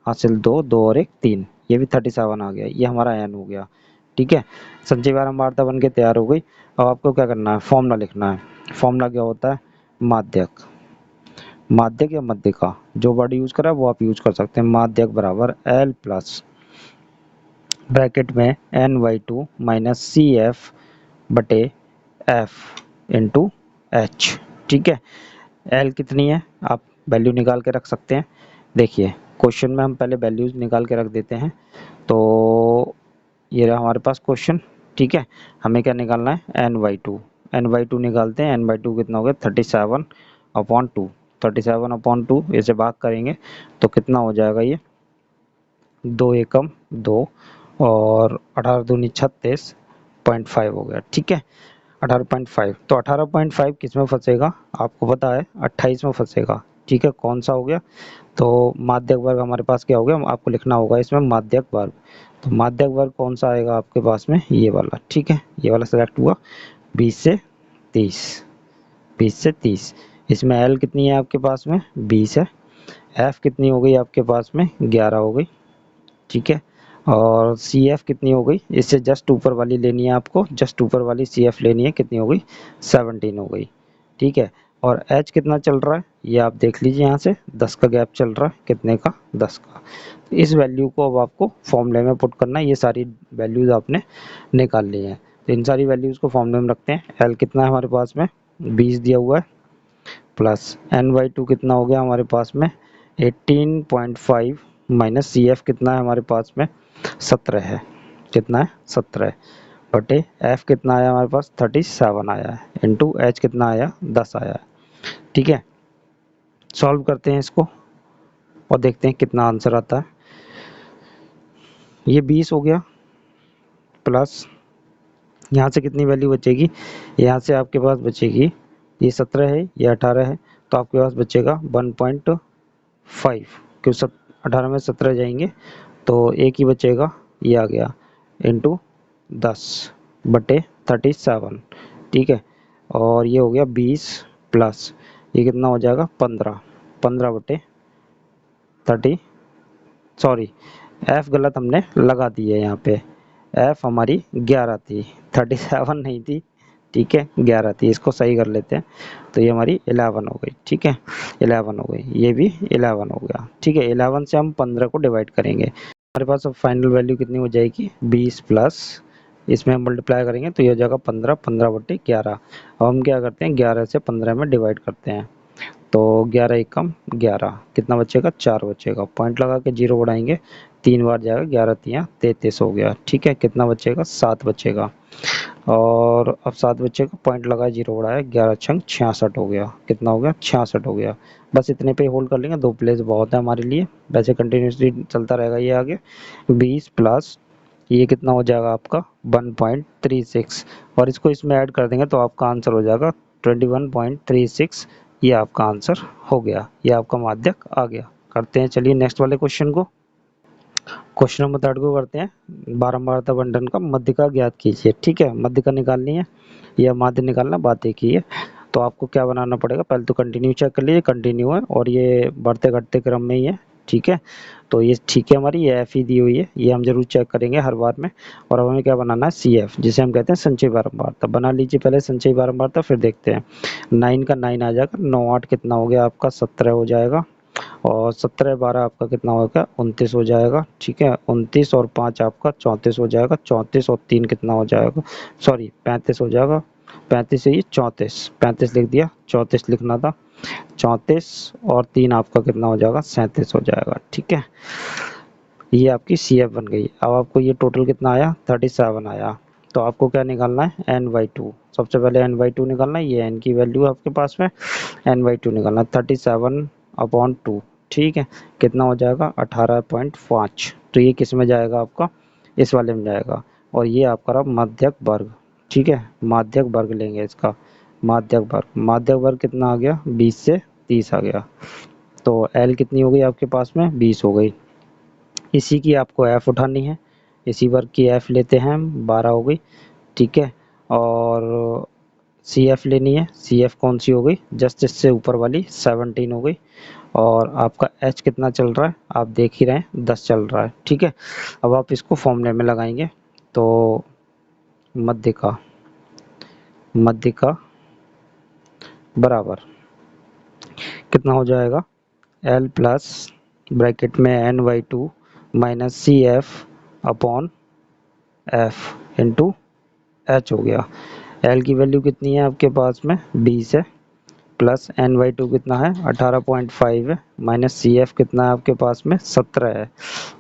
हासिल 2, 2 और 1 3, ये भी 37 आ गया, ये हमारा एन हो गया। ठीक है, संचयी बारंबारता बन के तैयार हो गई। अब आपको क्या करना है, फॉर्मूला लिखना है। फॉर्मूला क्या होता है, माध्यक, माध्यक या मध्यिका, जो वर्ड यूज करा है वो आप यूज कर सकते हैं। माध्यक बराबर एल प्लस ब्रैकेट में N by two minus C F बटे एफ इंटू एच। ठीक है, एल कितनी है आप वैल्यू निकाल के रख सकते हैं। देखिए क्वेश्चन में हम पहले वैल्यूज निकाल के रख देते हैं। तो ये रहा हमारे पास क्वेश्चन। ठीक है, हमें क्या निकालना है, N by two, N by two निकालते हैं। एन बाई टू कितना हो गया 37/2, 37/2, इसे भाग करेंगे तो कितना हो जाएगा ये 2 एकम 2, और 18 दूनी 36.5 हो गया। ठीक है, 18.5, तो 18.5 किस में फंसेगा आपको पता है, 28 में फंसेगा। ठीक है, कौन सा हो गया, तो माध्यक वर्ग हमारे पास क्या हो गया, आपको लिखना होगा इसमें माध्यक वर्ग। तो माध्यक वर्ग कौन सा आएगा आपके पास में, ये वाला। ठीक है, ये वाला सेलेक्ट हुआ, 20 से 30, 20 से 30। इसमें एल कितनी है आपके पास में 20 है, एफ कितनी हो गई आपके पास में 11 हो गई। ठीक है, और सी एफ कितनी हो गई, इससे जस्ट ऊपर वाली लेनी है आपको, जस्ट ऊपर वाली सी एफ लेनी है, कितनी हो गई 17 हो गई। ठीक है, और एच कितना चल रहा है ये आप देख लीजिए, यहाँ से 10 का गैप चल रहा है, कितने का 10 का। तो इस वैल्यू को अब आपको फॉर्मूले में पुट करना है, ये सारी वैल्यूज आपने निकाल ली हैं। तो इन सारी वैल्यूज को फॉर्मूले में रखते हैं। एल कितना है हमारे पास में 20 दिया हुआ है, प्लस एन बाई टू कितना हो गया हमारे पास में 18.5, माइनस सी एफ कितना है हमारे पास में 17 है, कितना है 17, बटे एफ कितना आया हमारे पास 37 आया है, इंटू एच कितना आया 10 आया है। ठीक है, सॉल्व करते हैं इसको और देखते हैं कितना आंसर आता है। ये 20 हो गया, प्लस यहाँ से कितनी वैल्यू बचेगी, यहाँ से आपके पास बचेगी, ये 17 है ये 18 है, तो आपके पास बचेगा 1.5, क्यों 18 में 17 जाएंगे तो एक ही बचेगा, ये आ गया, इंटू 10 बटे 37। ठीक है, और ये हो गया 20 प्लस ये कितना हो जाएगा 15, 15 बटे 37, सॉरी एफ गलत हमने लगा दी है यहाँ पे, एफ हमारी 11 थी, 37 नहीं थी, ठीक है 11 थी, इसको सही कर लेते हैं। तो ये हमारी 11 हो गई, ठीक है 11 हो गई, ये भी 11 हो गया, ठीक है 11 से हम 15 को डिवाइड करेंगे, हमारे पास अब फाइनल वैल्यू कितनी हो जाएगी 20 प्लस इसमें हम मल्टीप्लाई करेंगे तो ये हो जाएगा 15, 15/11। अब हम क्या करते हैं 11 से 15 में डिवाइड करते हैं, तो 11 एकम 11, कितना बचेगा 4 बचेगा, पॉइंट लगा के 0 बढ़ाएंगे 3 बार जाएगा, 11 तियाँ 33 हो गया, ठीक है कितना बचेगा 7 बचेगा, और अब 7 बचेगा पॉइंट लगा 0 बढ़ाया 11 छंग 66 हो गया, कितना हो गया 66 हो गया। बस इतने पे होल्ड कर लेंगे, 2 प्लेस बहुत है हमारे लिए, वैसे कंटिन्यूसली चलता रहेगा ये आगे। 20 प्लस ये कितना हो जाएगा आपका 1.36, और इसको इसमें ऐड कर देंगे तो आपका आंसर हो जाएगा 21.36, ये आपका आंसर हो गया, ये आपका माध्यक आ गया। करते हैं चलिए नेक्स्ट वाले क्वेश्चन को, क्वेश्चन नंबर 3 को करते हैं। बारंबारता बंटन का मध्यिका ज्ञात कीजिए, ठीक है मध्यिका निकालनी है या माध्य निकालना, बात एक ही है। तो आपको क्या बनाना पड़ेगा, पहले तो कंटिन्यू चेक कर लीजिए, कंटिन्यू है और ये बढ़ते घटते क्रम में ही है, ठीक है तो ये ठीक है, हमारी ये एफ ही दी हुई है, ये हम जरूर चेक करेंगे हर बार में। और अब हमें क्या बनाना है सी एफ, जिसे हम कहते हैं संचयी बारंबारता, बना लीजिए पहले संचयी बारंबारता, फिर देखते हैं। 9 का 9 आ जाएगा, 9 8 कितना हो गया आपका 17 हो जाएगा, और 17 12 आपका कितना होगा 29 हो जाएगा, ठीक है 29 और 5 आपका 34 हो जाएगा, 34 और 3 कितना हो जाएगा, सॉरी 35 हो जाएगा, 35 से ये 34, 35 लिख दिया, 34 लिखना था, 34 और 3 आपका कितना हो जाएगा 37 हो जाएगा, ठीक है ये आपकी सी एफ बन गई। अब आपको ये टोटल कितना आया 37 आया, तो आपको क्या निकालना है n/2, सबसे पहले n/2 निकालना है, ये n की वैल्यू है आपके पास में, n/2 निकालना 37/2, ठीक है कितना हो जाएगा 18.5, तो ये किस में जाएगा आपका इस वाले में जाएगा, और ये आपका रहा माध्यक वर्ग, ठीक है माध्यक वर्ग लेंगे इसका, माध्यक वर्ग कितना आ गया 20 से 30 आ गया, तो L कितनी हो गई आपके पास में 20 हो गई, इसी की आपको F उठानी है, इसी वर्ग की F लेते हैं हम 12 हो गई, ठीक है और सी एफ लेनी है, सी एफ कौन सी हो गई जस्ट इससे ऊपर वाली 17 हो गई, और आपका एच कितना चल रहा है आप देख ही रहे हैं 10 चल रहा है, ठीक है अब आप इसको फॉर्मूले में लगाएंगे, तो मध्यिका बराबर कितना हो जाएगा एल प्लस ब्रैकेट में n/2 minus C F upon F into H हो गया, एल की वैल्यू कितनी है आपके पास में 20 है, प्लस n/2 कितना है 18.5 है, माइनस सी एफ कितना है आपके पास में 17 है,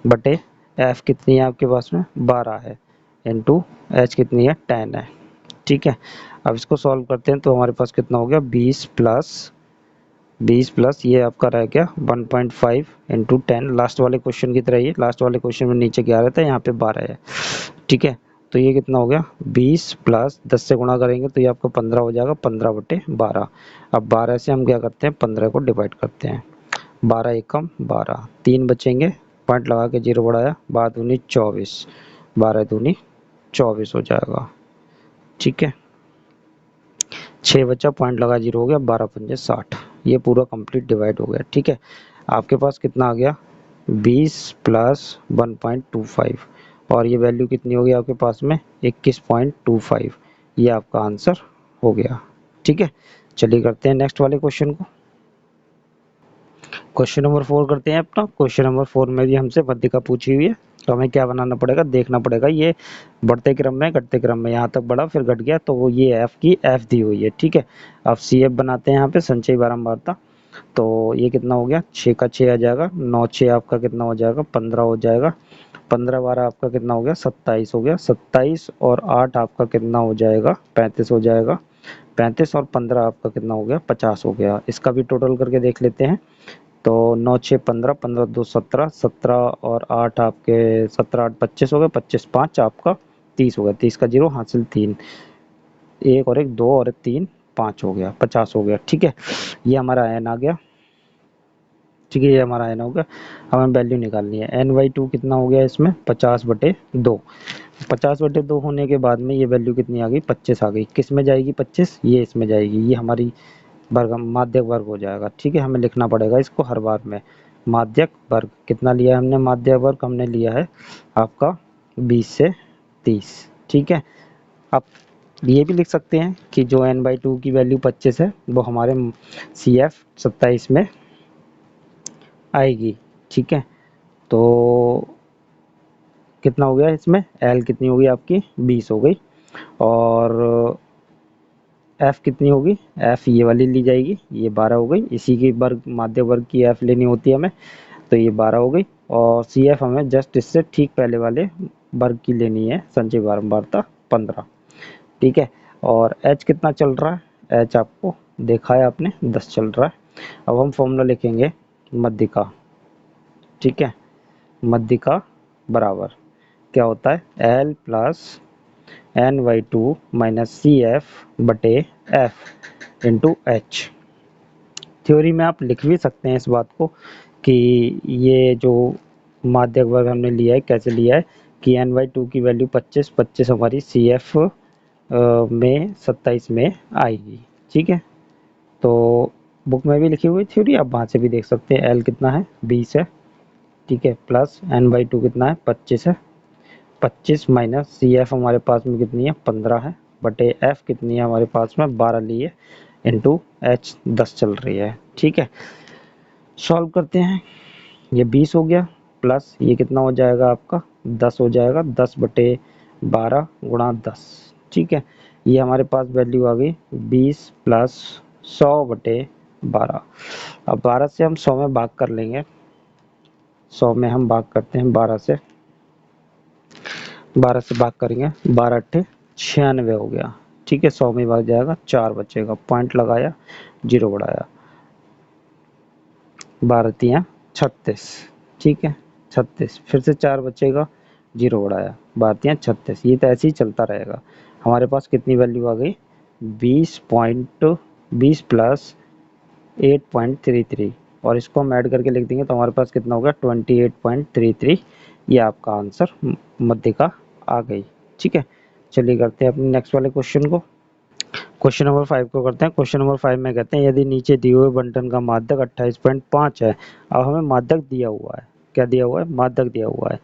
बटे एफ कितनी है आपके पास में 12 है, इंटू एच कितनी है 10 है, ठीक है अब इसको सॉल्व करते हैं तो हमारे पास कितना हो गया 20 प्लस ये आपका रह गया 1.5 इंटू 10, लास्ट वाले क्वेश्चन की तरह, ये लास्ट वाले क्वेश्चन में नीचे 11 था यहाँ पे 12 है, ठीक है तो ये कितना हो गया 20 प्लस 10 से गुणा करेंगे तो ये आपका 15 हो जाएगा, 15/12। अब 12 से हम क्या करते हैं 15 को डिवाइड करते हैं, 12 एकम 12, 3 बचेंगे, पॉइंट लगा के 0 बढ़ाया, 12 दूनी 24, 12 दूनी 24 हो जाएगा, ठीक है 6 बचा, पॉइंट लगा 0 हो गया, 12 पंजे 60, ये पूरा कंप्लीट डिवाइड हो गया, ठीक है आपके पास कितना आ गया 20 प्लस 1.25, और ये वैल्यू कितनी होगी आपके पास में 21.25, ये आपका आंसर हो गया, ठीक है चलिए करते हैं नेक्स्ट वाले क्वेश्चन को, क्वेश्चन नंबर 4 करते हैं अपना। क्वेश्चन नंबर 4 में भी हमसे मध्यिका पूछी हुई है, तो हमें क्या बनाना पड़ेगा देखना पड़ेगा, ये बढ़ते क्रम में घटते क्रम में यहाँ तक बढ़ा फिर घट गया, तो वो ये एफ की एफ दी हुई है, ठीक है अब सी एफ बनाते हैं यहाँ पे संचयी बारंबारता, तो ये कितना हो गया 6 का 6 आ जाएगा, 9 6 आपका कितना हो जाएगा 15 हो जाएगा, 15 12 आपका कितना हो गया 27 हो गया, 27 और 8 आपका कितना हो जाएगा 35 हो जाएगा, 35 और 15 आपका कितना हो गया 50 हो गया, इसका भी टोटल करके देख लेते हैं, तो 9 6 15, 15 2 17, 17 और 8 आपके 17 8 25 हो गए, 25 5 आपका 30 हो गया, 30 का 0 हासिल 3, एक और एक 2 और एक 3 5 हो गया, 50 हो गया, ठीक है ये हमारा एन आ गया, ठीक है ये हमारा एन हो गया। अब हमें वैल्यू निकालनी है, n/2 कितना हो गया इसमें 50/2, 50/2 होने के बाद में ये वैल्यू कितनी आ गई 25 आ गई, किस में जाएगी 25 ये इसमें जाएगी, ये हमारी वर्ग माध्यक वर्ग हो जाएगा, ठीक है हमें लिखना पड़ेगा इसको हर बार में, माध्यक वर्ग कितना लिया है हमने, माध्यक वर्ग हमने लिया है आपका 20 से 30, ठीक है। अब ये भी लिख सकते हैं कि जो n/2 की वैल्यू 25 है वो हमारे CF 27 में आएगी, ठीक है। तो कितना हो गया इसमें, L कितनी होगी आपकी 20 हो गई, और F कितनी होगी, F ये वाली ली जाएगी, ये 12 हो गई, इसी की वर्ग माध्य वर्ग की F लेनी होती है हमें, तो ये 12 हो गई, और CF हमें जस्ट इससे ठीक पहले वाले वर्ग की लेनी है, संचयी बारंबारता 15, ठीक है। और H कितना चल रहा है, H आपको देखा है आपने 10 चल रहा है। अब हम फॉर्मूला लिखेंगे मध्यिका, ठीक है। मध्यिका बराबर क्या होता है, L plus n/2 minus CF बटे F इंटू H। थ्योरी में आप लिख भी सकते हैं इस बात को कि ये जो माध्यक वर्ग हमने लिया है कैसे लिया है कि n/2 की वैल्यू 25 हमारी CF में 27 में आएगी, ठीक है। तो बुक में भी लिखी हुई थ्योरी, आप वहाँ से भी देख सकते हैं। L कितना है 20 है, ठीक है, प्लस n/2 कितना है 25 है, 25 माइनस CF हमारे पास में कितनी है 15 है, बटे F कितनी है हमारे पास में 12 ली है, इंटू H 10 चल रही है, ठीक है। सॉल्व करते हैं, ये 20 हो गया, प्लस ये कितना हो जाएगा आपका 10 हो जाएगा, 10 बटे 12 गुणा 10, ठीक है। ये हमारे पास वैल्यू आ गई 20 प्लस 100 बटे 12। अब 12 से हम 100 में भाग कर लेंगे, 100 में हम भाग करते हैं 12 से, 12 से भाग करेंगे, 12 अट्ठे 96 हो गया, ठीक है। 100 में भाग जाएगा 4 बचेगा, पॉइंट लगाया, 0 बढ़ाया, 12 तियां 36, ठीक है 36, फिर से 4 बचेगा, 0 बढ़ाया, 12 तियां 36, ये तो ऐसे ही चलता रहेगा। हमारे पास कितनी वैल्यू आ गई 20 प्लस 8.33, और इसको हम ऐड करके लिख देंगे तो हमारे पास कितना होगा 28.33। ये आपका आंसर मध्यिका आ गई, ठीक है। चलिए करते हैं अपने नेक्स्ट वाले क्वेश्चन को। क्वेश्चन नंबर 5 को करते हैं। क्वेश्चन नंबर 5 में कहते हैं यदि नीचे दिए हुए बंटन का माध्यक 28.5 है, अब हमें माध्यक दिया हुआ है, क्या दिया हुआ है, माध्यक दिया हुआ है,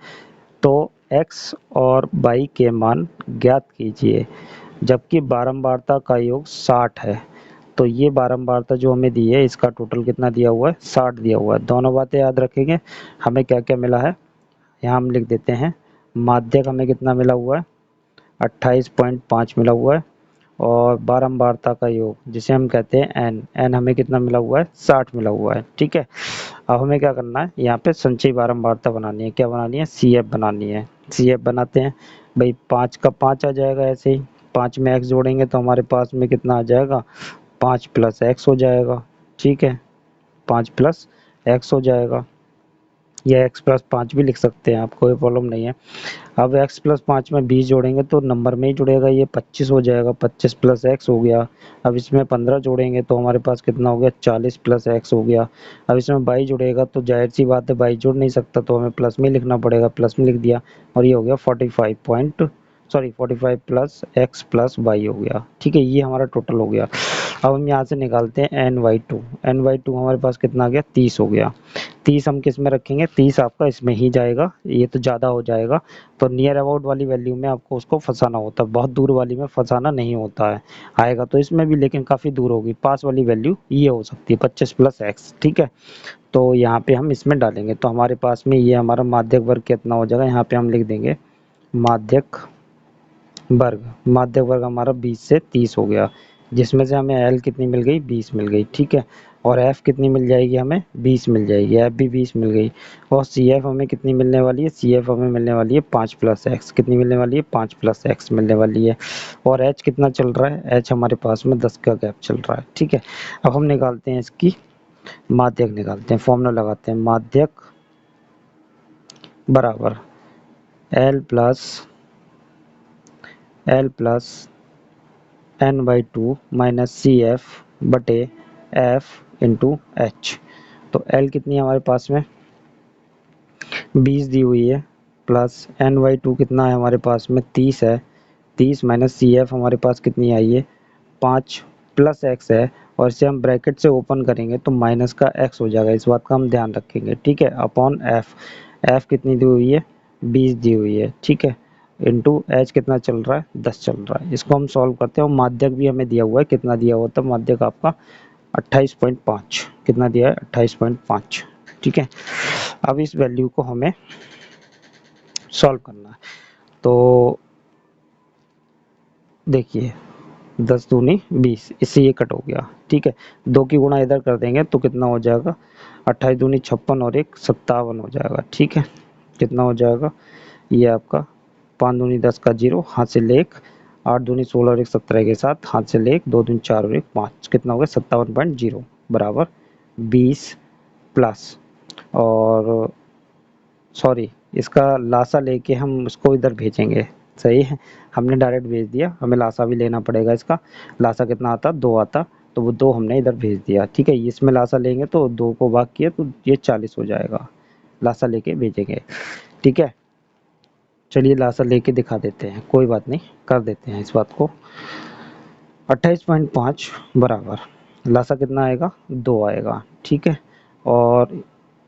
तो x और y के मान ज्ञात कीजिए जबकि बारंबारता का योग 60 है। तो ये बारंबारता जो हमें दी है इसका टोटल कितना दिया हुआ है 60 दिया हुआ है। दोनों बातें याद रखेंगे, हमें क्या क्या मिला है यहाँ हम लिख देते हैं। माध्यक हमें कितना मिला हुआ है 28.5 मिला हुआ है, और बारंबारता का योग जिसे हम कहते हैं n हमें कितना मिला हुआ है 60 मिला हुआ है, ठीक है। अब हमें क्या करना है, यहाँ पे संचयी बारंबारता बनानी है, क्या बनानी है CF बनानी है। CF बनाते हैं भाई, 5 का 5 आ जाएगा ऐसे ही, 5 में x जोड़ेंगे तो हमारे पास में कितना आ जाएगा 5 प्लस x हो जाएगा, ठीक है, 5 प्लस x हो जाएगा, या x प्लस 5 भी लिख सकते हैं आप, कोई प्रॉब्लम नहीं है। अब x प्लस 5 में 20 जोड़ेंगे तो नंबर में ही जुड़ेगा, ये 25 हो जाएगा, 25 प्लस x हो गया। अब इसमें 15 जोड़ेंगे तो हमारे पास कितना हो गया 40 प्लस x हो गया। अब इसमें 22 जुड़ेगा तो जाहिर सी बात है 22 जुड़ नहीं सकता, तो हमें प्लस में लिखना पड़ेगा, प्लस में लिख दिया, और ये हो गया 45 प्लस x प्लस y हो गया, ठीक है। ये हमारा टोटल हो गया। अब हम यहाँ से निकालते हैं n/2, n/2 हमारे पास कितना आ गया 30 हो गया। 30 हम किस में रखेंगे, 30 आपका इसमें ही जाएगा, ये तो ज़्यादा हो जाएगा, तो नियर अबाउट वाली वैल्यू में आपको उसको फंसाना होता है, बहुत दूर वाली में फंसाना नहीं होता है। आएगा तो इसमें भी लेकिन काफ़ी दूर होगी, पास वाली वैल्यू ये हो सकती है 25 प्लस x, ठीक है। तो यहाँ पे हम इसमें डालेंगे तो हमारे पास में ये हमारा माध्यक वर्ग कितना हो जाएगा, यहाँ पे हम लिख देंगे माध्यक वर्ग, माध्यक वर्ग हमारा 20 से 30 हो गया, जिसमें से हमें L कितनी मिल गई 20 मिल गई, ठीक है। और F कितनी मिल जाएगी, हमें 20 मिल जाएगी, F भी 20 मिल गई। और CF हमें कितनी मिलने वाली है, CF हमें मिलने वाली है 5 प्लस x, कितनी मिलने वाली है 5 प्लस x मिलने वाली है। और H कितना चल रहा है, H हमारे पास में 10 का गैप चल रहा है, ठीक है। अब हम निकालते हैं इसकी माध्यक, निकालते हैं, फॉर्मूला लगाते हैं, माध्यक बराबर L plus n/2 minus CF बटे F इंटू H। तो L कितनी है हमारे पास में 20 दी हुई है, प्लस n/2 कितना है हमारे पास में 30 है, 30 माइनस CF हमारे पास कितनी आई है 5 प्लस x है, और इसे हम ब्रैकेट से ओपन करेंगे तो माइनस का x हो जाएगा, इस बात का हम ध्यान रखेंगे, ठीक है, अपॉन f। f कितनी दी हुई है, 20 दी हुई है, ठीक है, इंटू h कितना चल रहा है, 10 चल रहा है। इसको हम सॉल्व करते हैं और माध्यक भी हमें दिया हुआ है, कितना दिया हुआ था माध्यक आपका 28.5, कितना दिया है 28.5, ठीक है। अब इस वैल्यू को हमें सॉल्व करना है, तो देखिए 10 दूनी 20, इससे ये कट हो गया, ठीक है। 2 की गुणा इधर कर देंगे तो कितना हो जाएगा, 28 दूनी 56 और 1 57 हो जाएगा, ठीक है। कितना हो जाएगा, ये आपका 5 दूनी 10 का 0, हाथ से ले 1, 8 दूनी 16 और 1 17 के साथ, हाथ से ले 1, 2 दूनी 4 और 1 5, कितना हो गया 57.0 बराबर 20 प्लस, और सॉरी इसका लासा लेके हम इसको इधर भेजेंगे, सही है, हमने डायरेक्ट भेज दिया, हमें लासा भी लेना पड़ेगा इसका। लासा कितना आता, 2 आता, तो वो 2 हमने इधर भेज दिया, ठीक है। इसमें लासा लेंगे तो 2 को भाग किया तो ये 40 हो जाएगा, लासा लेके भेजेंगे, ठीक है। चलिए लासा लेके दिखा देते हैं, कोई बात नहीं, कर देते हैं इस बात को। 28.5 बराबर लासा कितना आएगा, 2 आएगा, ठीक है। और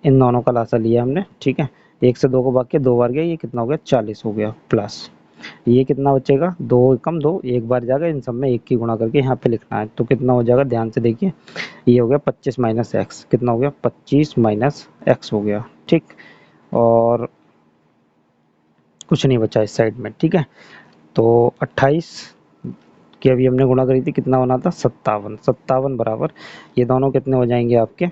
इन दोनों का लासा लिया हमने, ठीक है। 1 से 2 को भाग के 2 बार गया, ये कितना हो गया 40 हो गया, प्लस ये कितना बचेगा, 2 एकम 2, एक बार जाएगा, इन सब में 1 की गुणा करके यहाँ पे लिखना है, तो कितना हो जाएगा, ध्यान से देखिए, ये हो गया 25 माइनस एक्स, कितना हो गया 25 माइनस एक्स हो गया, ठीक। और कुछ नहीं बचा इस साइड में, ठीक है। तो 28 की अभी हमने गुणा करी थी, कितना बना था 57, 57 बराबर ये दोनों कितने हो जाएंगे आपके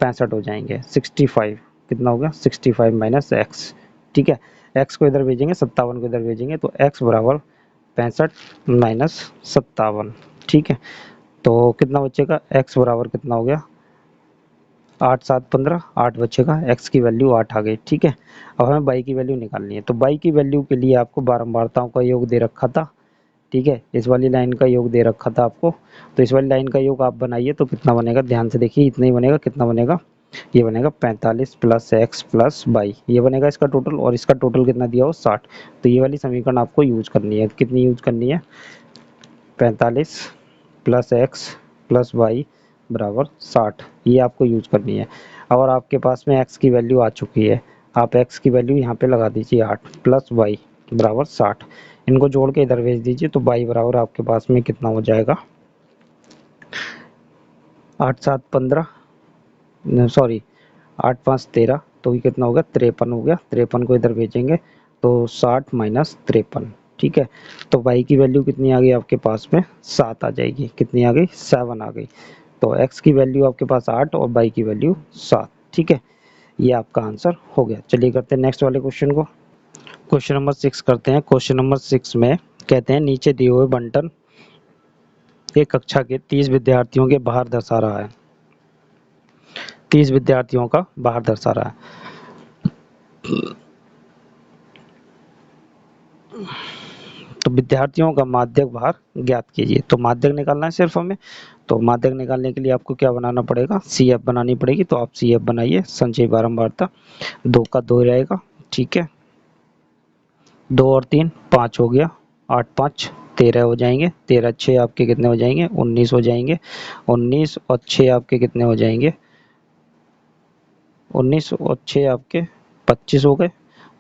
65 हो जाएंगे, 65 कितना हो गया 65 माइनस एक्स, ठीक है। एक्स को इधर भेजेंगे, 57 को इधर भेजेंगे, तो एक्स बराबर 65 माइनस 57, ठीक है। तो कितना बचेगा, एक्स बराबर कितना हो गया 8 7 15, 8 बचेगा, x की वैल्यू 8 आ गई, ठीक है। अब हमें y की वैल्यू निकालनी है, तो y की वैल्यू के लिए आपको बारंबारताओं का योग दे रखा था, ठीक है, इस वाली लाइन का योग दे रखा था आपको, तो इस वाली लाइन का योग आप बनाइए तो कितना बनेगा, ध्यान से देखिए, इतना ही बनेगा, कितना बनेगा, ये बनेगा 45 प्लस एक्स प्लस वाई, ये बनेगा इसका टोटल, और इसका टोटल कितना दिया हो 60, तो ये वाली समीकरण आपको यूज करनी है, कितनी यूज करनी है 45 प्लस एक्स प्लस वाई बराबर 60, ये आपको यूज करनी है। और आपके पास में x की वैल्यू आ चुकी है, आप x की वैल्यू यहाँ पे लगा दीजिए 8 प्लस वाई बराबर 60, इनको जोड़ के इधर भेज दीजिए, तो y बराबर आपके पास में कितना हो जाएगा 8 7 15, सॉरी 8 5 13, तो ये कितना हो गया 53 हो गया, 53 को इधर भेजेंगे तो 60 माइनस 53, ठीक है। तो y की वैल्यू कितनी आ गई आपके पास में 7 आ जाएगी, कितनी आ गई 7 आ गई, तो x की वैल्यू आपके पास 8 और y की वैल्यू 7, ठीक है। ये आपका आंसर हो गया। चलिए करते हैं नेक्स्ट वाले क्वेश्चन को, क्वेश्चन नंबर 6 करते हैं। क्वेश्चन नंबर 6 में कहते हैं नीचे दिए हुए बंटन एक कक्षा के 30 विद्यार्थियों के बाहर दर्शा रहा है, 30 विद्यार्थियों का बाहर दर्शा रहा है, तो विद्यार्थियों का माध्यक भार ज्ञात कीजिए। तो माध्यक निकालना है सिर्फ हमें, तो माध्यक निकालने के लिए आपको क्या बनाना पड़ेगा, CF बनानी पड़ेगी, तो आप CF बनाइए, संचय बारंबारता 2 का 2 रहेगा, ठीक है, 2 और 3 5 हो गया, 8 5 13 हो जाएंगे, 13 6 आपके कितने हो जाएंगे 19 हो जाएंगे, 19 और 6 आपके कितने हो जाएंगे, 19 और 6 आपके 25 हो गए,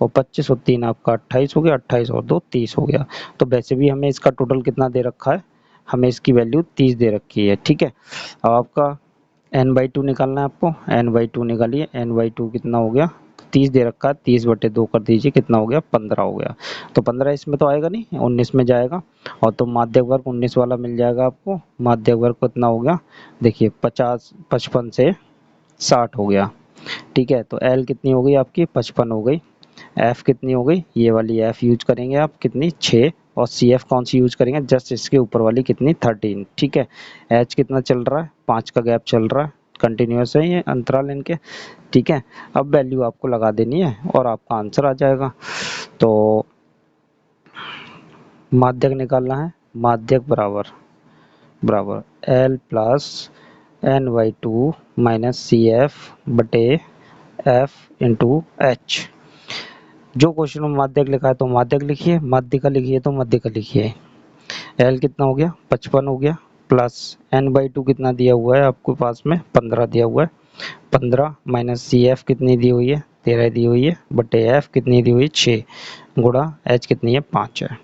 और 25 और 3 आपका 28 हो गया, 28 और 2 30 हो गया। तो वैसे भी हमें इसका टोटल कितना दे रखा है, हमें इसकी वैल्यू 30 दे रखी है, ठीक है। अब आपका n/2 निकालना है आपको, n/2 निकालिए, n/2 कितना हो गया 30 दे रखा है, 30 बटे 2 कर दीजिए, कितना हो गया 15 हो गया, तो 15 इसमें तो आएगा नहीं, 19 में जाएगा, और तो माध्यक वर्ग 19 वाला मिल जाएगा आपको, माध्यक वर्ग कितना हो गया, देखिए 50 55 से 60 हो गया, ठीक है। तो L कितनी हो गई आपकी 55 हो गई, F कितनी हो गई, ये वाली F यूज करेंगे आप, कितनी 6, और CF कौन सी यूज करेंगे, जस्ट इसके ऊपर वाली कितनी 13, ठीक है। H कितना चल रहा है 5 का गैप चल रहा है, कंटिन्यूस है ये अंतराल इनके, ठीक है। अब वैल्यू आपको लगा देनी है और आपका आंसर आ जाएगा। तो माध्यक निकालना है, माध्यक बराबर बराबर L plus n/2 minus CF बटे F इंटू एच। जो क्वेश्चन में माध्यक लिखा है तो माध्यक लिखिए, माध्य का लिखिए तो मध्य का लिखिए। L कितना हो गया 55 हो गया, प्लस n/2 कितना दिया हुआ है आपको पास में 15 दिया हुआ है, 15 माइनस सी एफ कितनी दी हुई है 13 दी हुई है, बटे एफ कितनी दी हुई है 6, गुणा एच कितनी है 5 है।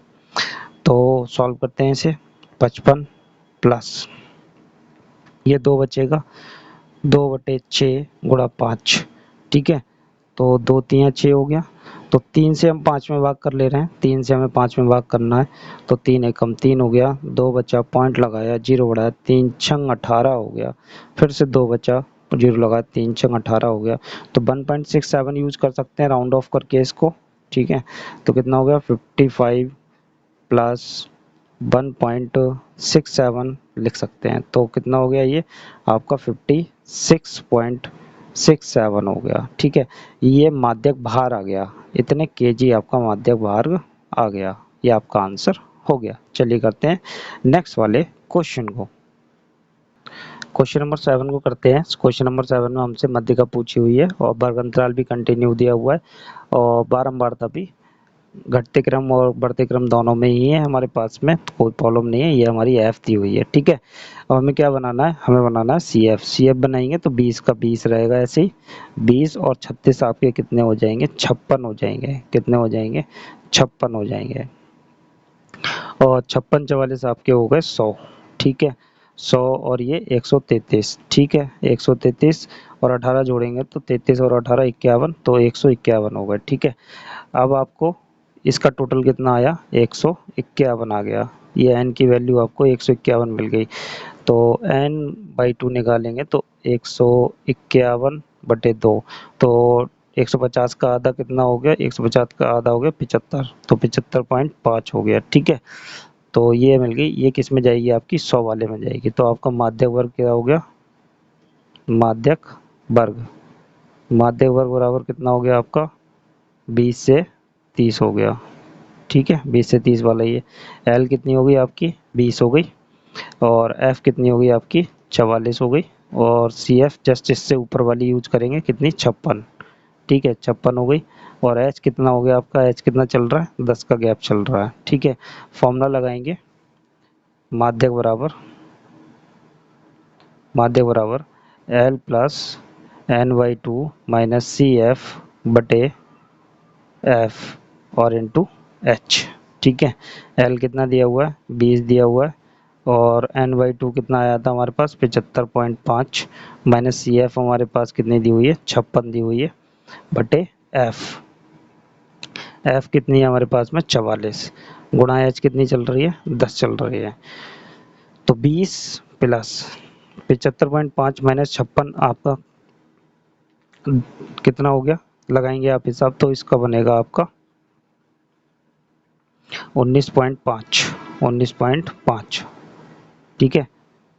तो सॉल्व करते हैं इसे, 55 प्लस ये 2 बचेगा, 2/6 गुणा 5, ठीक है। तो 2 3 6 हो गया, तो 3 से हम 5 में भाग कर ले रहे हैं, 3 से हमें 5 में भाग करना है, तो 3 एकम 3 हो गया, 2 बचा, पॉइंट लगाया, 0 बढ़ाया, 3 छंग 18 हो गया, फिर से 2 बचा, 0 लगाया, 3 छंग 18 हो गया। तो 1.67 यूज कर सकते हैं राउंड ऑफ करके इसको, ठीक है। तो कितना हो गया 55 प्लस 1.67 लिख सकते हैं, तो कितना हो गया ये आपका 56.67 हो गया, ठीक है। ये माध्यक भार आ गया, इतने केजी आपका माध्यक भार आ गया, ये आपका आंसर हो गया। चलिए करते हैं नेक्स्ट वाले क्वेश्चन को। क्वेश्चन नंबर 7 को करते हैं। क्वेश्चन नंबर 7 में हमसे मध्यिका पूछी हुई है और वर्ग अंतराल भी कंटिन्यू दिया हुआ है और बारंबारता भी घटते क्रम और बढ़ते क्रम दोनों में ही है हमारे पास में, तो कोई प्रॉब्लम नहीं है। ये हमारी एफ दी हुई है, ठीक है। अब हमें क्या बनाना है, हमें बनाना है सी एफ। सी एफ बनाएंगे तो 20 का 20 रहेगा ऐसे ही, 20 और 36 आपके कितने हो जाएंगे 56 हो जाएंगे, कितने हो जाएंगे 56 हो जाएंगे, और 56 44 आपके हो गए 100, ठीक है। 100 और ये 133, ठीक है, 133 और 18 जोड़ेंगे तो 33 और 18 51, तो 151 हो गए, ठीक है। अब आपको इसका टोटल कितना आया 151 आ गया, ये n की वैल्यू आपको 151 मिल गई। तो n/2 निकालेंगे तो 151/2, तो 150 का आधा कितना हो गया, 150 का आधा हो गया 75, तो 75.5 हो गया, ठीक है। तो ये मिल गई, ये किस में जाएगी आपकी 100 वाले में जाएगी। तो आपका माध्यक वर्ग क्या हो गया, माध्यक वर्ग, माध्यक वर्ग बराबर कितना हो गया आपका 20 से 30 हो गया, ठीक है। 20 से 30 वाला ये एल कितनी हो गई आपकी 20 हो गई, और एफ कितनी हो गई आपकी 44 हो गई, और सी एफ जस्ट इससे ऊपर वाली यूज करेंगे कितनी 56, ठीक है 56 हो गई। और एच कितना हो गया आपका, एच कितना चल रहा है 10 का गैप चल रहा है, ठीक है। फॉर्मूला लगाएंगे, माध्यक बराबर, माध्यक बराबर L plus n/2 minus C F बटे एफ और इंटू एच, ठीक है। एल कितना दिया हुआ है 20 दिया हुआ है, और n/2 कितना आया था हमारे पास 75.5, माइनस सी एफ हमारे पास कितनी दी हुई है 56 दी हुई है, बटे एफ, एफ कितनी है हमारे पास में 44, गुणा एच कितनी चल रही है 10 चल रही है। तो 20 प्लस 75.5 माइनस 56 आपका कितना हो गया, लगाएंगे आप हिसाब तो इसका बनेगा आपका 19.5, 19.5, ठीक है।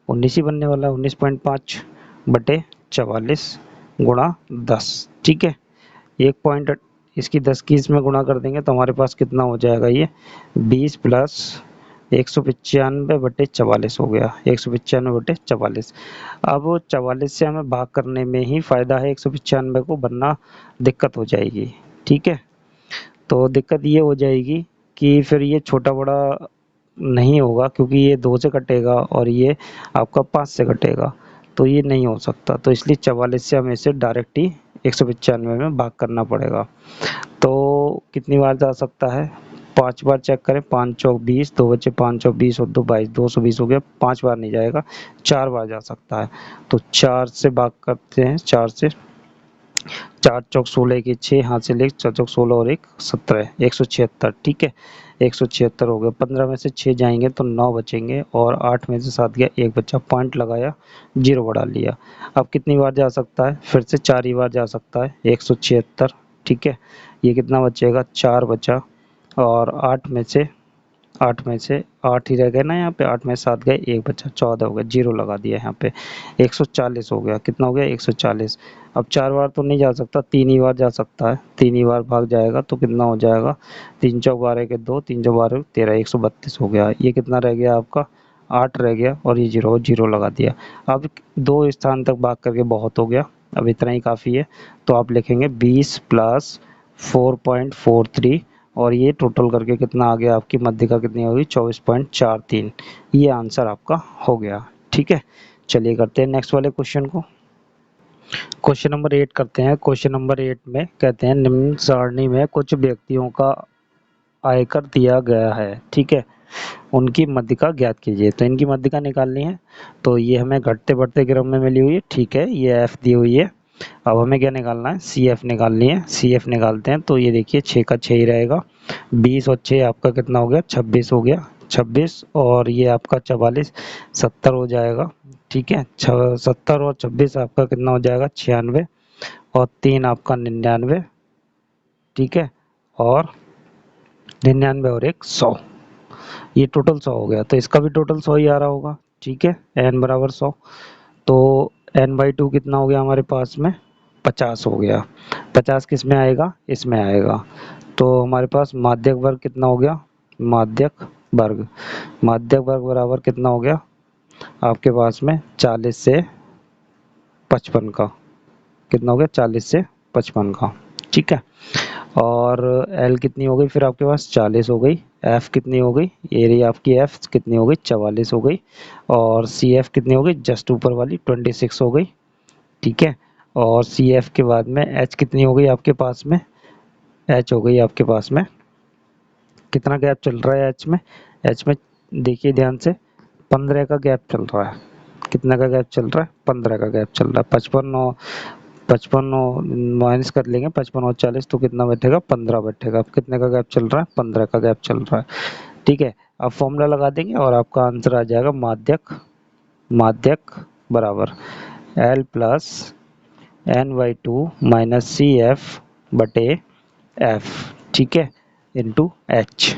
19 ही बनने वाला है, 19.5 बटे 44 गुणा 10, ठीक है। एक पॉइंट इसकी 10 की इसमें गुणा कर देंगे तो हमारे पास कितना हो जाएगा, ये 20 प्लस 195/44 हो गया, 195/44। अब 44 से हमें भाग करने में ही फायदा है, 195 को बनना दिक्कत हो जाएगी, ठीक है। तो दिक्कत ये हो जाएगी कि फिर ये छोटा बड़ा नहीं होगा, क्योंकि ये 2 से कटेगा और ये आपका 5 से कटेगा, तो ये नहीं हो सकता। तो इसलिए 44 से हमें इसे डायरेक्ट ही 195 में भाग करना पड़ेगा। तो कितनी बार जा सकता है, 5 बार चेक करें, 5 चौक 20, 2 बचे 5 चौक 20 और 2 22, 220 हो गया। 5 बार नहीं जाएगा, 4 बार जा सकता है। तो 4 से भाग करते हैं, 4 से, 4 चौक 16 की 6 हाथ से ले, 4 चौक 16 और 1 17, 176, ठीक है। 176 हो गया, 15 में से 6 जाएंगे तो 9 बचेंगे, और 8 में से 7 गया, 1 बच्चा, पॉइंट लगाया, 0 बढ़ा लिया। अब कितनी बार जा सकता है, फिर से 4 ही बार जा सकता है, 176, ठीक है। ये कितना बचेगा 4 बचा, और 8 में से 8 ही रह गए ना यहाँ पे, 8 में 7 गए, 1 बचा, 14 हो गया, 0 लगा दिया यहाँ पे, 140 हो गया, कितना हो गया 140। अब 4 बार तो नहीं जा सकता, 3 ही बार जा सकता है, 3 ही बार भाग जाएगा तो कितना हो जाएगा, 3 चौक 12 के 2, 3 चौक 12 13, 132 हो गया। ये कितना रह गया आपका 8 रह गया, और ये 0 लगा दिया। अब 2 स्थान तक भाग करके बहुत हो गया, अब इतना ही काफ़ी है। तो आप लिखेंगे 20 प्लस 4.43 और ये टोटल करके कितना आ गया, आपकी मध्यिका कितनी होगी 24.43। ये आंसर आपका हो गया। ठीक है, चलिए करते हैं नेक्स्ट वाले क्वेश्चन को। क्वेश्चन नंबर 8 करते हैं। क्वेश्चन नंबर 8 में कहते हैं निम्न सारणी में कुछ व्यक्तियों का आयकर दिया गया है, ठीक है, उनकी मध्यिका ज्ञात कीजिए। तो इनकी मध्यिका निकालनी है, तो ये हमें घटते बढ़ते क्रम में मिली हुई है, ठीक है, ये एफ दी हुई है। अब हमें क्या निकालना है, सी एफ निकालनी है। सी एफ निकालते हैं, तो ये देखिए 6 का 6 ही रहेगा, 20 और 6 आपका कितना हो गया, 26 हो गया, 26 और ये आपका 44, 70 हो जाएगा, ठीक है, 70 और 26 आपका कितना हो जाएगा 96 और 3 आपका 99, ठीक है, और 99 और 1 100, ये टोटल 100 हो गया। तो इसका भी टोटल 100 ही आ रहा होगा, ठीक है, n बराबर 100। तो n/2 कितना हो गया हमारे पास में, 50 हो गया। 50 किस में आएगा, इसमें आएगा। तो हमारे पास माध्यक वर्ग कितना हो गया, माध्यक वर्ग, माध्यक वर्ग बराबर कितना हो गया आपके पास में 40 से 55 का, कितना हो गया 40 से 55 का, ठीक है। और एल कितनी हो गई फिर आपके पास 40 हो गई, एफ कितनी हो गई, ये रही आपकी एफ कितनी हो गई 44 हो गई, और सी एफ कितनी हो गई जस्ट ऊपर वाली 26 हो गई, ठीक है। और सी एफ के बाद में एच कितनी हो गई आपके पास में, एच हो गई आपके पास में, कितना गैप चल रहा है एच में, एच में देखिए ध्यान से 15 का गैप चल रहा है, कितना का गैप चल रहा है 15 का गैप चल रहा है। 55 माइनस कर लेंगे, 55 और 40 तो कितना बैठेगा 15 बैठेगा। अब कितने का गैप चल रहा है 15 का गैप चल रहा है, ठीक है। अब फॉर्मूला लगा देंगे और आपका आंसर आ जाएगा माध्यक, माध्यक बराबर L plus n/2 minus C F बटे एफ, ठीक है, इंटू एच।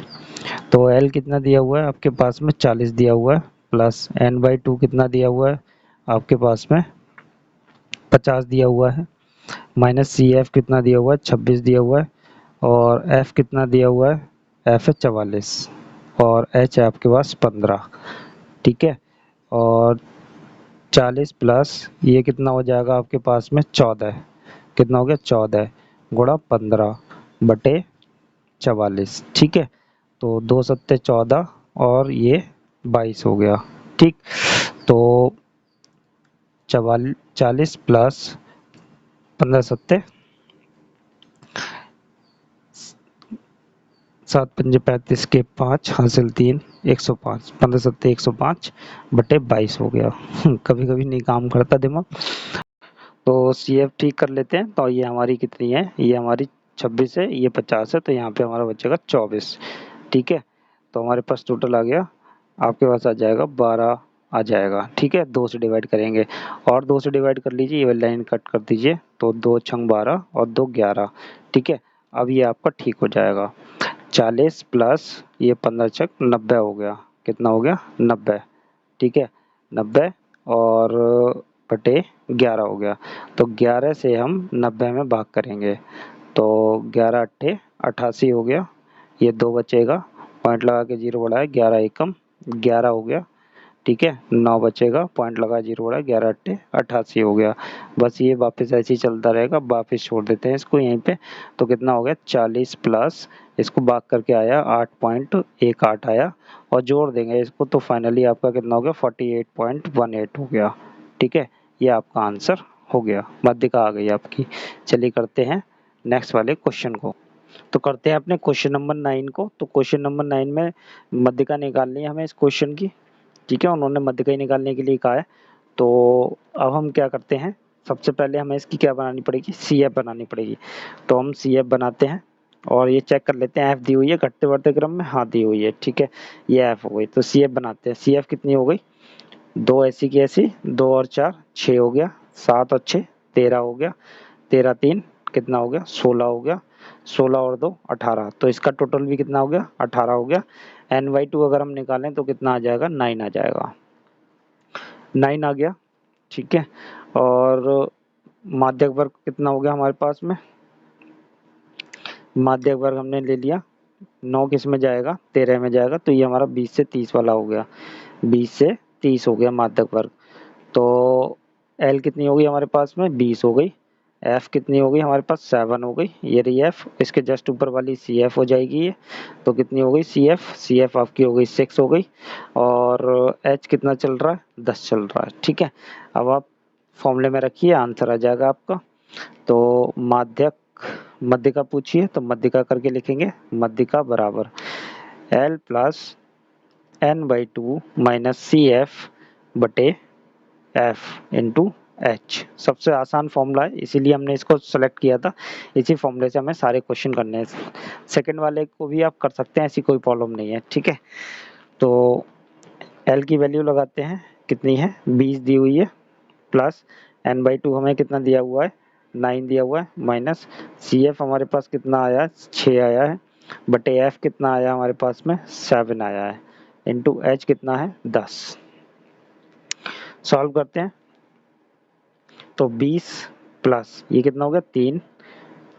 तो एल कितना दिया हुआ है आपके पास में 40 दिया हुआ है, प्लस n/2 कितना दिया हुआ है आपके पास में 50 दिया हुआ है, माइनस सी एफ कितना दिया हुआ है 26 दिया हुआ है, और एफ कितना दिया हुआ है, एफ है 44 और एच है आपके पास 15, ठीक है। और 40 प्लस ये कितना हो जाएगा आपके पास में 14, कितना हो गया 14 गुणा 15 बटे 44, ठीक है। तो 2 सत्ते 14 और ये 22 हो गया, ठीक। तो 40 प्लस 15 सत्ते 7 पंजे 35 के 5 हासिल 3 105, 15 सत्ते 105 बटे 22 हो गया। कभी कभी नहीं काम करता दिमाग, तो सी एफ ठीक कर लेते हैं। तो ये हमारी कितनी है, ये हमारी 26 है, ये 50 है, तो यहाँ पे हमारा बचेगा 24, ठीक है। तो हमारे पास टोटल आ गया, आपके पास आ जाएगा 12 आ जाएगा, ठीक है। 2 से डिवाइड करेंगे और 2 से डिवाइड कर लीजिए, ये वाली लाइन कट कर दीजिए, तो 2 छंग 12 और 2 11, ठीक है। अब ये आपका ठीक हो जाएगा। 40 प्लस ये 15 छक 90 हो गया, कितना हो गया 90, ठीक है, 90 और बटे 11 हो गया। तो 11 से हम 90 में भाग करेंगे, तो 11 अट्ठे 88 हो गया, ये 2 बचेगा, पॉइंट लगा के 0 बढ़ाया, 11 एकम 11 हो गया, ठीक है, 9 बचेगा, पॉइंट लगा 0 बढ़ाया, 11 अट्ठे 88 हो गया। बस ये वापस ऐसे ही चलता रहेगा, वापस छोड़ देते हैं इसको यहीं पे। तो कितना हो गया 40 प्लस इसको भाग करके आया 8.18 आया, और जोड़ देंगे इसको तो फाइनली आपका कितना हो गया 48.18 हो गया, ठीक है। ये आपका आंसर हो गया, मध्यिका आ गई आपकी। चलिए करते हैं नेक्स्ट वाले क्वेश्चन को। तो करते हैं अपने क्वेश्चन नंबर 9 को। तो क्वेश्चन नंबर 9 में मध्यिका निकालनी है हमें इस क्वेश्चन की, ठीक है, उन्होंने मध्यिका निकालने के लिए कहा है। तो अब हम क्या करते हैं, सबसे पहले हमें इसकी क्या बनानी पड़ेगी, सी एफ बनानी पड़ेगी। तो हम सी एफ बनाते हैं और ये चेक कर लेते हैं, एफ दी हुई है घटते बढ़ते क्रम में, हाँ दी हुई है, ठीक है, ये एफ हो गई। तो सी एफ बनाते हैं, सी एफ कितनी हो गई, 2 ऐसी की ऐसी, 2 और 4 6 हो गया, 7 और 6 13 हो गया, 13 3 कितना हो गया 16 हो गया, 16 और 2 18, तो इसका टोटल भी कितना हो गया 18 हो गया। n/2 अगर हम निकालें तो कितना आ जाएगा 9 आ जाएगा, 9 आ गया, ठीक है। और माध्यक वर्ग कितना हो गया हमारे पास में, माध्यक वर्ग हमने ले लिया, 9 किस में जाएगा 13 में जाएगा, तो ये हमारा 20 से 30 वाला हो गया, 20 से 30 हो गया माध्यक वर्ग। तो एल कितनी हो गई हमारे पास में 20 हो गई, एफ कितनी हो गई हमारे पास 7 हो गई, ये रही एफ, इसके जस्ट ऊपर वाली सी एफ हो जाएगी ये, तो कितनी हो गई सी एफ आपकी हो गई 6 हो गई, और एच कितना चल रहा है 10 चल रहा है। ठीक है, अब आप फॉर्मूले में रखिए, आंसर आ जाएगा आपका। तो माध्यक मध्य का पूछिए तो मध्य का करके लिखेंगे, मध्य का बराबर L plus N by two minus C F बटे एफ इंटू एच। सबसे आसान फॉर्मूला है, इसीलिए हमने इसको सेलेक्ट किया था, इसी फॉर्मूले से हमें सारे क्वेश्चन करने हैं। सेकंड वाले को भी आप कर सकते हैं, ऐसी कोई प्रॉब्लम नहीं है। ठीक है, तो एल की वैल्यू लगाते हैं, कितनी है 20 दी हुई है, प्लस एन बाई टू हमें कितना दिया हुआ है 9 दिया हुआ है, माइनस सी एफ हमारे पास कितना आया है 6 आया है, बटे एफ कितना आया हमारे पास में 7 आया है, इंटू एच कितना है 10। सॉल्व करते हैं, तो 20 प्लस ये कितना हो गया 3,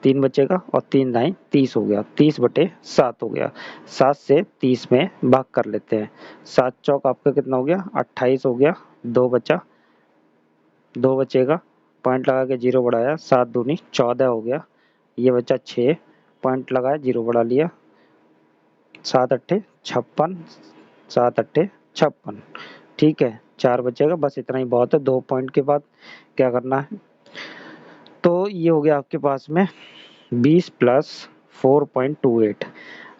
3 बचेगा और 3 9 30 हो गया, 30 बटे 7 हो गया, 7 से 30 में भाग कर लेते हैं, 7 चौक आपका कितना हो गया 28 हो गया, 2 बचा, 2 बचेगा, पॉइंट लगा के 0 बढ़ाया, 7 दूनी 14 हो गया, ये बचा 6, पॉइंट लगाया 0 बढ़ा लिया, 7 अट्ठे 56, 7 अट्ठे 56। ठीक है, 4 बचेगा, बस इतना ही बहुत है, 2 पॉइंट के बाद क्या करना है, तो ये हो गया आपके पास में 20 प्लस 4.28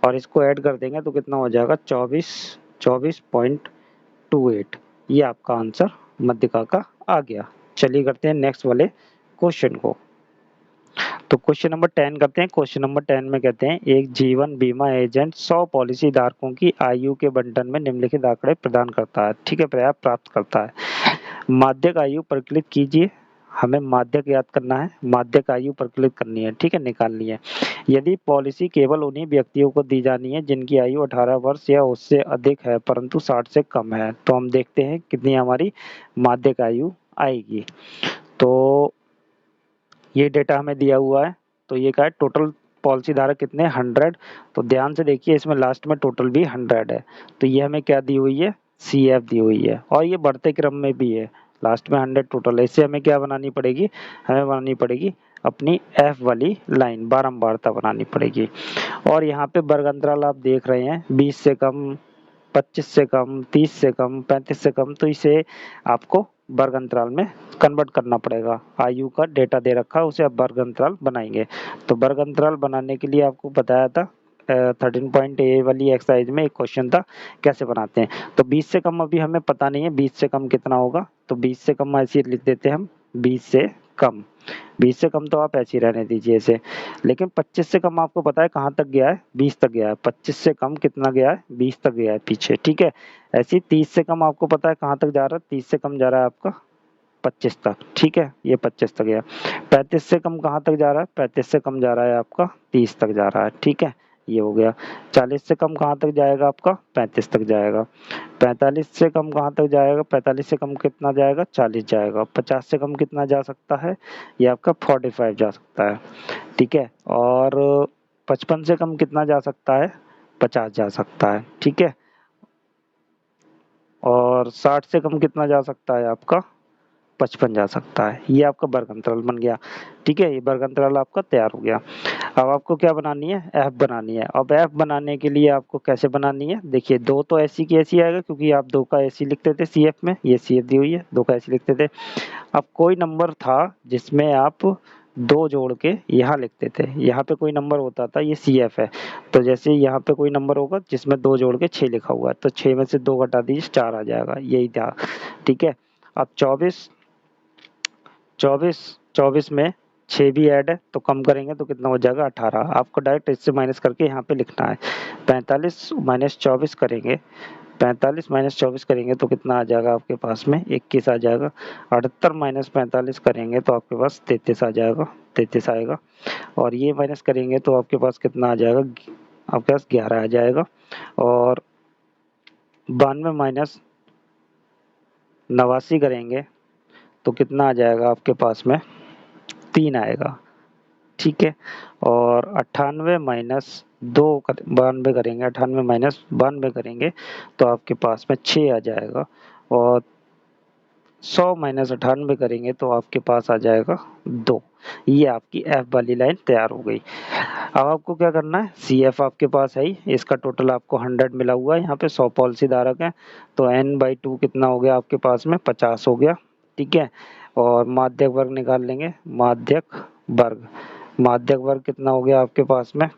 और इसको ऐड कर देंगे तो कितना हो जाएगा 24.28। ये आपका आंसर मध्यका का आ गया। चलिए करते हैं नेक्स्ट वाले क्वेश्चन को। तो क्वेश्चन नंबर 10 करते हैं। क्वेश्चन नंबर 10 में कहते हैं एक जीवन बीमा एजेंट 100 पॉलिसी धारकों की आयु के बंटन में निम्नलिखित आंकड़े प्रदान करता है। ठीक है, प्रयास प्राप्त करता है। माध्यक आयु प्रकलित कीजिए, हमें माध्यक याद करना है, माध्यक आयु प्रकलित करनी है। ठीक है, निकालनी है। यदि पॉलिसी केवल उन्हीं व्यक्तियों को दी जानी है जिनकी आयु 18 वर्ष या उससे अधिक है परंतु 60 से कम है, तो हम देखते हैं कितनी हमारी माध्यक आयु आएगी। तो ये डेटा हमें दिया हुआ है, तो ये क्या है टोटल पॉलिसी धारक कितने 100, तो ध्यान से देखिए इसमें लास्ट में टोटल भी 100 है, तो ये हमें क्या दी हुई है सी एफ दी हुई है, और ये बढ़ते क्रम में भी है, लास्ट में 100 टोटल है। इससे हमें क्या बनानी पड़ेगी, हमें बनानी पड़ेगी अपनी एफ वाली लाइन, बारंबारता बनानी पड़ेगी। और यहाँ पे वर्ग अंतराल आप देख रहे हैं 20 से कम, 25 से कम, 30 से कम, 35 से कम, तो इसे आपको वर्ग अंतराल में कन्वर्ट करना पड़ेगा। आयु का डेटा दे रखा है, उसे आप वर्ग अंतराल बनाएंगे। तो वर्ग अंतराल बनाने के लिए आपको बताया था 13.a वाली एक्सरसाइज में एक क्वेश्चन था कैसे बनाते हैं। तो 20 से कम अभी हमें पता नहीं है, 20 से कम कितना होगा, तो 20 से कम ऐसे लिख देते हैं हम, 20 से कम, 20 से कम तो आप ऐसे ही रहने दीजिए इसे, लेकिन 25 से कम आपको पता है कहाँ तक गया है 20 तक गया है, 25 से कम कितना गया है 20 तक गया है पीछे। ठीक है, ऐसे ही 30 से कम आपको पता है कहाँ तक जा रहा है, 30 से कम जा रहा है आपका 25 तक। ठीक है, ये 25 तक गया। 35 से कम कहाँ तक जा रहा है, 35 से कम जा रहा है आपका 30 तक जा रहा है। ठीक है, ये हो गया। 40 से कम कहाँ तक जाएगा आपका 35 तक जाएगा। 45 से कम कहाँ तक जाएगा, 45 से कम कितना जाएगा 40 जाएगा। 50 से कम कितना जा सकता है, ये आपका 45 जा सकता है। ठीक है, और 55 से कम कितना जा सकता है 50 जा सकता है। ठीक है, और 60 से कम कितना जा सकता है आपका 55 जा सकता है। ये आपका वर्ग अंतराल बन गया। ठीक है, ये वर्ग अंतराल आपका तैयार हो गया। अब आपको क्या बनानी है, एफ बनानी है। अब एफ बनाने के लिए आपको कैसे बनानी है, देखिए 2 तो ऐसी की ऐसी आएगा क्योंकि आप 2 का ऐसी लिखते थे सी एफ में, ये सी एफ दी हुई है, 2 का ऐसी लिखते थे। अब कोई नंबर था जिसमें आप 2 जोड़ के यहाँ लिखते थे, यहाँ पे कोई नंबर होता था, ये सी एफ है, तो जैसे यहाँ पे कोई नंबर होगा जिसमें 2 जोड़ के 6 लिखा हुआ है, तो 6 में से 2 घटा दीजिए 4 आ जाएगा, यही था। ठीक है, अब 24 में 6 भी ऐड है तो कम करेंगे तो कितना हो जाएगा 18। आपको डायरेक्ट इससे माइनस करके यहाँ पे लिखना है। 45 माइनस 24 करेंगे, 45 माइनस 24 करेंगे तो कितना आ जाएगा आपके पास में 21 आ जाएगा। 78 माइनस 45 करेंगे तो आपके पास 33 आ जाएगा, 33 आएगा। और ये माइनस करेंगे तो आपके पास कितना आ जाएगा, आपके पास 11 आ जाएगा। और 92 माइनस 89 करेंगे तो कितना आ जाएगा आपके पास में 3 आएगा। ठीक है, और 98 माइनस 92 करेंगे, 98 माइनस 92 करेंगे तो आपके पास में 6 आ जाएगा। और 100 माइनस 98 करेंगे तो आपके पास आ जाएगा 2। ये आपकी एफ वाली लाइन तैयार हो गई। अब आपको क्या करना है, सी एफ आपके पास है ही, इसका टोटल आपको 100 मिला हुआ है, यहाँ पे 100 पॉलिसी धारक है, तो n/2 कितना हो गया आपके पास में, 50 हो गया। ठीक है, और माध्यक वर्ग निकाल लेंगे, माध्यक वर्ग कितना हो गया आपके पास में,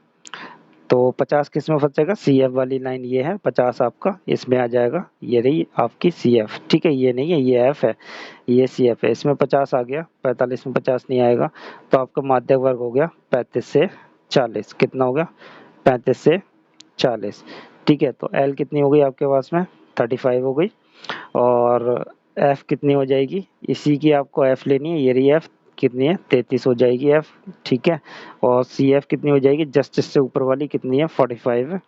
तो 50 किस में फंसेगा, सी एफ वाली लाइन ये है, 50 आपका इसमें आ जाएगा, ये रही आपकी सी एफ। ठीक है, ये नहीं है, ये एफ है, ये सी एफ है, इसमें 50 आ गया, 45 में 50 नहीं आएगा, तो आपका माध्यक वर्ग हो गया 35 से 40। कितना हो गया, 35 से 40। ठीक है, तो एल कितनी हो गई आपके पास में, 35 हो गई, और एफ कितनी हो जाएगी, इसी की आपको एफ लेनी है, ये रही एफ, कितनी है, 33 हो जाएगी एफ। ठीक है, और सी एफ कितनी हो जाएगी, जस्ट इससे ऊपर वाली कितनी है, 45।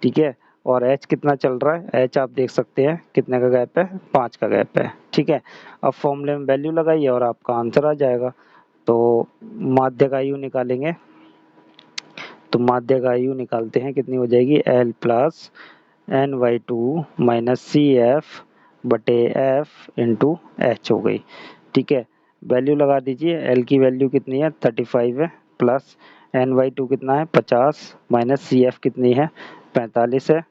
ठीक है, और एच कितना चल रहा है, एच आप देख सकते हैं कितने का गैप है, 5 का गैप है। ठीक है, अब फॉर्मूले में वैल्यू लगाइए और आपका आंसर आ जाएगा। तो माध्यक आयु निकालेंगे, तो माध्यक आयु निकालते हैं, कितनी हो जाएगी, L plus n/2 minus C F बटे एफ इंटू एच हो गई। ठीक है, वैल्यू लगा दीजिए, एल की वैल्यू कितनी है, 35 है, प्लस n/2 कितना है, 50, माइनस सी एफ कितनी है, 45 है,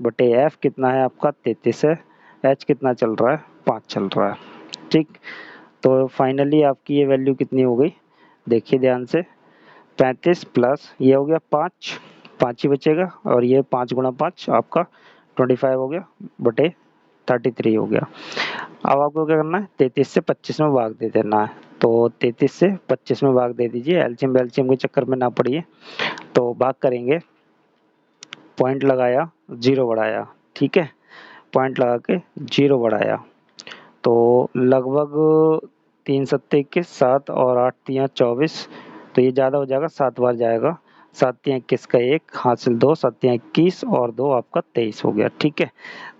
बटे एफ कितना है आपका, 33 है, एच कितना चल रहा है, 5 चल रहा है। ठीक, तो फाइनली आपकी ये वैल्यू कितनी हो गई, देखिए ध्यान से, 35 प्लस ये हो गया 5, 5 ही बचेगा, और ये 5 गुणा 5 आपका 25 हो गया, बटे 33 हो गया। अब आपको क्या करना है, 33 से 25 में भाग दे देना है, तो 33 से 25 में भाग दे दीजिए, एलसीएम बेलसीएम के चक्कर में ना पड़िए। तो भाग करेंगे, पॉइंट लगाया, जीरो बढ़ाया। ठीक है, पॉइंट लगा के जीरो बढ़ाया, तो लगभग 3 सत्ते 21, 7 और 8 तियां 24, तो ये ज़्यादा हो जाएगा, 7 बार जाएगा, 7 तियां 21 का 1 हासिल 2, 7 तियां 21 और 2 आपका 23 हो गया। ठीक है,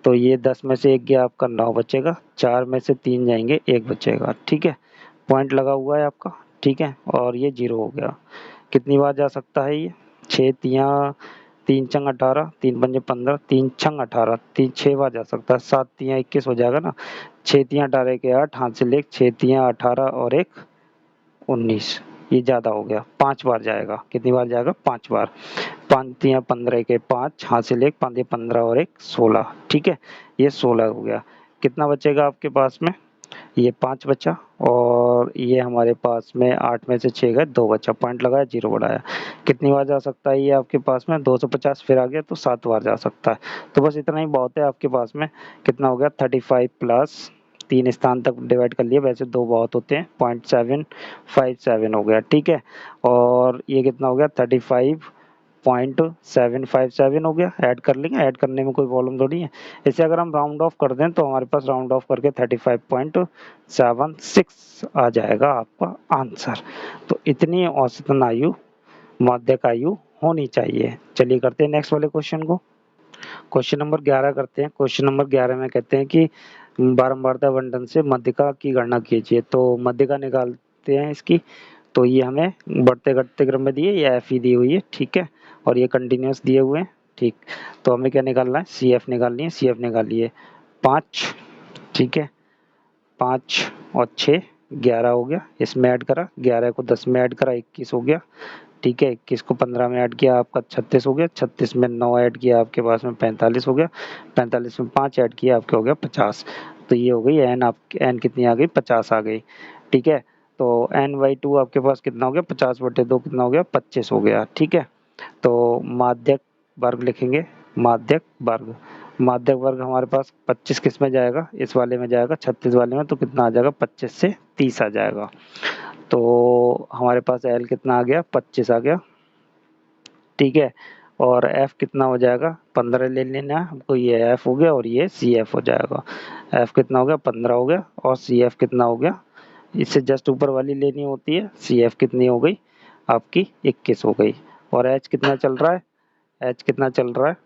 तो ये 10 में से 1 गया आपका, 9 बचेगा, 4 में से 3 जाएंगे, 1 बचेगा। ठीक है, पॉइंट लगा हुआ है आपका। ठीक है, और ये जीरो हो गया। कितनी बार जा सकता है ये, 6 तियां 3 छंग 18, 3 पंजे 15, 3 छंग 18, 6 बार जा सकता है, 7 तियां 21 हो जाएगा ना, 6 तियां 18 के 8 हासिल 1, 6 तियां 18 और 1 19, ये ज़्यादा हो गया, 5 बार जाएगा, कितनी बार जाएगा, 5 बार, 5 तियां 15 के 5 हासिल 1, 5 15 और 1 16। ठीक है, ये 16 हो गया। कितना बचेगा आपके पास में, ये 5 बचा, और ये हमारे पास में 8 में से 6 गए, 2 बचा, पॉइंट लगाया, जीरो बढ़ाया। कितनी बार जा सकता है ये आपके पास में, 250 फिर आ गया तो 7 बार जा सकता है। तो बस इतना ही बहुत है आपके पास में। कितना हो गया, 35 प्लस 3 स्थान तक डिवाइड कर लिए, वैसे 2 बहुत होते हैं, 0.757 हो गया। ठीक है, और ये कितना हो गया, 35.757 हो गया, ऐड कर लेंगे, ऐड करने में कोई प्रॉब्लम थोड़ी है। इसे अगर हम राउंड ऑफ कर दें तो हमारे पास राउंड ऑफ करके 35.76 आ जाएगा आपका आंसर। तो इतनी औसतन आयु, माध्यक आयु होनी चाहिए। चलिए करते हैं नेक्स्ट वाले क्वेश्चन को। क्वेश्चन नंबर 11 करते हैं। क्वेश्चन नंबर 11 में कहते हैं कि बारंबारता बंटन से मध्यिका की गणना कीजिए। तो मध्यिका निकालते हैं इसकी, तो ये हमें बढ़ते घटते क्रम में दिए, ये एफ ही दी हुई है। ठीक है, और ये कंटिन्यूस दिए हुए हैं। ठीक, तो हमें क्या निकालना है, सी एफ निकालनी है, सी एफ निकालिए 5। ठीक है, 5 और 6 11 हो गया, इसमें ऐड करा, 11 को 10 में ऐड करा, 21 हो गया। ठीक है, 21 को 15 में ऐड किया आपका 36 हो गया, 36 में 9 ऐड किया आपके पास में 45 हो गया, 45 में 5 ऐड किया आपके हो गया 50। तो ये हो गई एन, आपकी एन कितनी आ गई, 50 आ गई। ठीक है, तो n/2 आपके पास कितना हो गया, 50/2 कितना हो गया, 25 हो गया। ठीक है, तो माध्यक वर्ग लिखेंगे, माध्यक वर्ग, माध्यक वर्ग हमारे पास 25 किस में जाएगा, इस वाले में जाएगा, 36 वाले में, तो कितना आ जाएगा, 25 से 30 आ जाएगा। तो हमारे पास एल कितना आ गया, 25 आ गया। ठीक है, और एफ कितना हो जाएगा, 15 ले लेना है हमको, ये एफ हो गया और ये सी एफ हो जाएगा। एफ कितना हो गया, 15 हो गया, और सी एफ कितना हो गया, इससे जस्ट ऊपर वाली लेनी होती है, सी एफ कितनी हो गई आपकी, 21 हो गई। और एच कितना चल रहा है, एच कितना चल रहा है,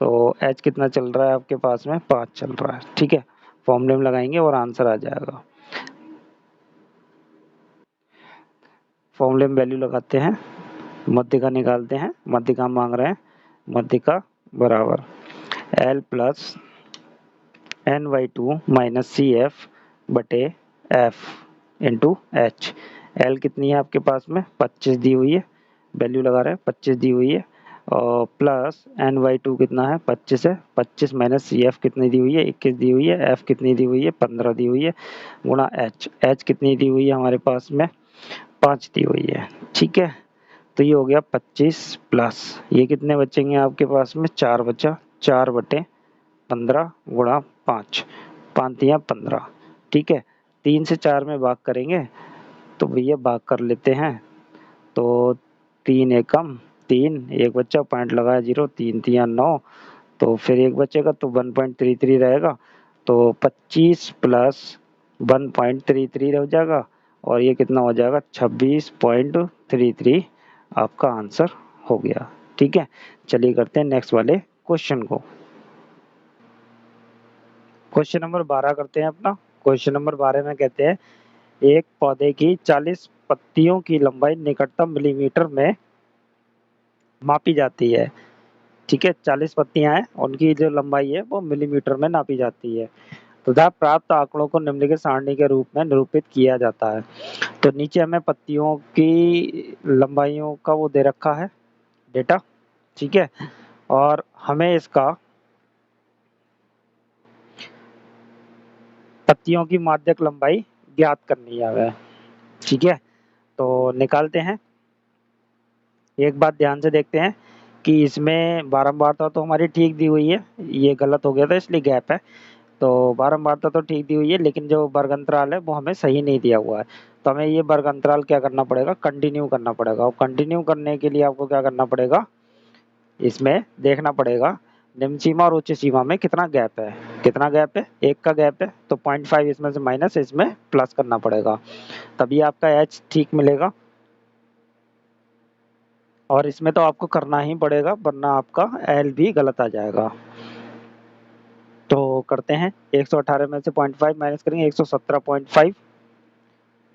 तो एच कितना चल रहा है आपके पास में, 5 चल रहा है। ठीक है, फॉर्मूले में लगाएंगे और आंसर आ जाएगा। फॉर्मूले में वैल्यू लगाते हैं, मध्यिका निकालते हैं, मध्यिका मांग रहे हैं, मध्यिका बराबर L plus N by two minus C F बटे एफ इंटू एच। एल कितनी है आपके पास में 25 दी हुई है, वैल्यू लगा रहे हैं 25 दी हुई है, और प्लस एन बाई टू कितना है 25 है, 25 माइनस सी एफ कितनी दी हुई है 21 दी हुई है, एफ कितनी दी हुई है 15 दी हुई है, गुणा एच। एच कितनी दी हुई है हमारे पास में 5 दी हुई है। ठीक है, तो ये हो गया 25 प्लस ये कितने बचेंगे आपके पास में 4 बचा, 4 बटे 15 गुणा 5, 5 तिया 15। ठीक है, 3 से 4 में भाग करेंगे तो भैया भाग कर लेते हैं, तो 3 एकम 3, एक बच्चा पॉइंट लगाया 0, 3 तिया 9, तो फिर एक बचेगा तो 1.33 रहेगा, तो 25 प्लस 1.33 हो जाएगा, और ये कितना हो जाएगा 26.33 आपका आंसर हो गया। ठीक है, चलिए करते हैं नेक्स्ट वाले क्वेश्चन को। क्वेश्चन नंबर 12 करते हैं अपना। क्वेश्चन नंबर 12 में कहते हैं एक पौधे की 40 पत्तियों की लंबाई निकटतम मिलीमीटर में मापी जाती है। ठीक है, 40 पत्तियां हैं, उनकी जो लंबाई है वो मिलीमीटर में नापी जाती है, तथा प्राप्त आंकड़ों को निम्नलिखित सारणी के रूप में निरूपित किया जाता है। तो नीचे हमें पत्तियों की लंबाइयों का वो दे रखा है डेटा। ठीक है, और हमें इसका पत्तियों की माध्यक लंबाई ज्ञात करनी है। ठीक है, तो निकालते हैं। एक बात ध्यान से देखते हैं कि इसमें बारंबारता तो हमारी ठीक दी हुई है, ये गलत हो गया था इसलिए गैप है। तो बारंबारता तो ठीक दी हुई है, लेकिन जो वर्ग अंतराल है वो हमें सही नहीं दिया हुआ है, तो हमें ये वर्ग अंतराल क्या करना पड़ेगा, कंटिन्यू करना पड़ेगा। और कंटिन्यू करने के लिए आपको क्या करना पड़ेगा, इसमें देखना पड़ेगा निम्न सीमा और उच्च सीमा में कितना गैप है। कितना गैप है, 1 का गैप है, तो 0.5 इसमें से माइनस इसमें प्लस करना पड़ेगा, तभी आपका एच ठीक मिलेगा। और इसमें तो आपको करना ही पड़ेगा, वरना आपका एल भी गलत आ जाएगा। तो करते हैं, 118 में से 0.5 माइनस करेंगे 117.5,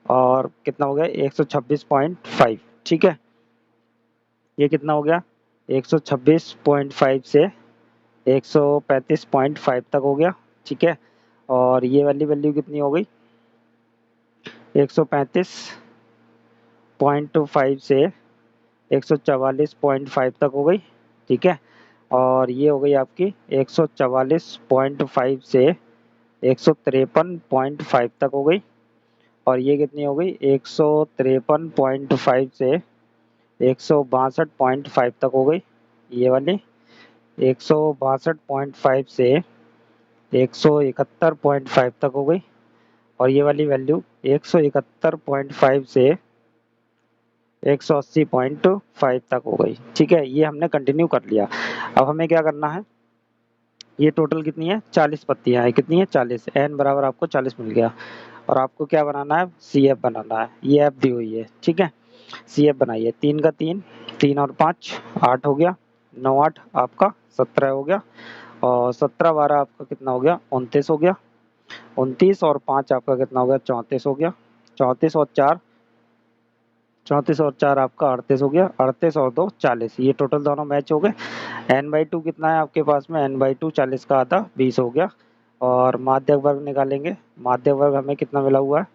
और कितना हो गया 126.5। ठीक है, ये कितना हो गया 126.5 से 135.5 तक हो गया। ठीक है, और ये वाली वैल्यू कितनी हो गई 135.5 से 144.5 तक हो गई। ठीक है, और ये हो गई आपकी 144.5 से 153.5 तक हो गई, और ये कितनी हो गई 153.5 से 162.5 तक हो गई। ये वाली 162.5 से 171.5 तक हो गई, और ये वाली वैल्यू 171.5 से 180.5 तक हो गई। ठीक है, ये हमने कंटिन्यू कर लिया। अब हमें क्या करना है, ये टोटल कितनी है 40 पत्तियां हैं, कितनी है 40, एन बराबर आपको 40 मिल गया, और आपको क्या बनाना है सी एफ बनाना है, ये एफ दी हुई है। ठीक है, सी एफ बनाइए, 3 का 3, 3 और 5 8 हो गया, 9 8 आपका 17 हो गया, और 17 12 आपका कितना हो गया 29 हो गया, 29 और 5 आपका कितना हो गया 34 हो गया, 34 और 4, 34 और 4 आपका 38 हो गया, 38 और 2 40, ये टोटल दोनों मैच हो गए। एन बाई टू कितना है आपके पास में, एन बाई टू 40 का आधा 20 हो गया, और माध्य वर्ग निकालेंगे। माध्य वर्ग हमें कितना मिला हुआ है,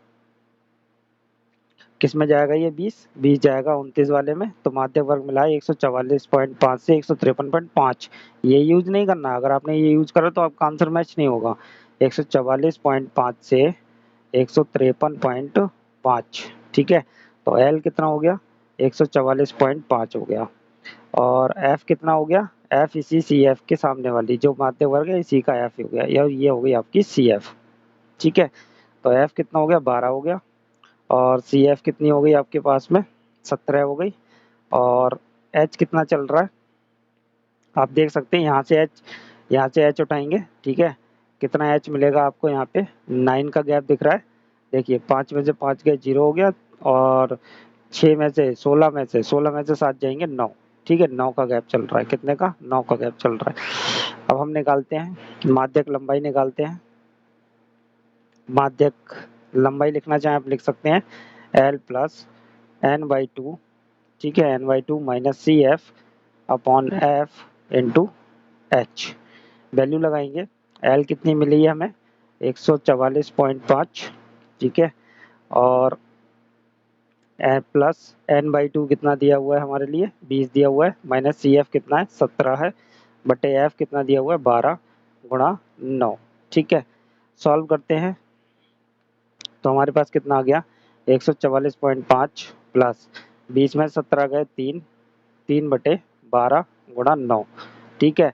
किस में जाएगा ये 20, 20 जाएगा 29 वाले में, तो माध्य वर्ग मिला है 144.5 से 153.5। ये यूज नहीं करना, अगर आपने ये यूज करा तो आपका आंसर मैच नहीं होगा। 144.5 से 153.5। ठीक है, तो एल कितना हो गया 144.5 हो गया, और एफ कितना हो गया, एफ इसी सी एफ के सामने वाली जो माध्य वर्ग है इसी का एफ हो गया, ये हो गई आपकी सी एफ। ठीक है, तो एफ कितना हो गया 12 हो गया, और सी एफ कितनी हो गई आपके पास में 17 हो गई, और एच कितना चल रहा है आप देख सकते हैं, यहाँ से एच उठाएंगे। ठीक है, कितना एच मिलेगा आपको यहाँ पे 9 का गैप दिख रहा है, देखिए 5 में से 5 गए 0 हो गया, और 6 में से 16 में से 16 में से 7 जाएंगे 9। ठीक है, 9 का गैप चल रहा है, कितने का 9 का गैप चल रहा है। अब हम निकालते हैं माध्यक लंबाई निकालते हैं। माध्यक लंबाई लिखना चाहें आप लिख सकते हैं L plus N by two. ठीक है, N by two minus C F upon F into H. Value लगाएंगे, एल कितनी मिली है हमें 144.5, ठीक है। और प्लस n/2 कितना दिया हुआ है हमारे लिए 20 दिया हुआ है, माइनस सी एफ कितना है 17 है, बटे एफ कितना दिया हुआ है 12 गुणा 9, ठीक है। सॉल्व करते हैं तो हमारे पास कितना आ गया 144.5 प्लस 20 में 17 गए 3, 3/12 गुणा 9, ठीक है।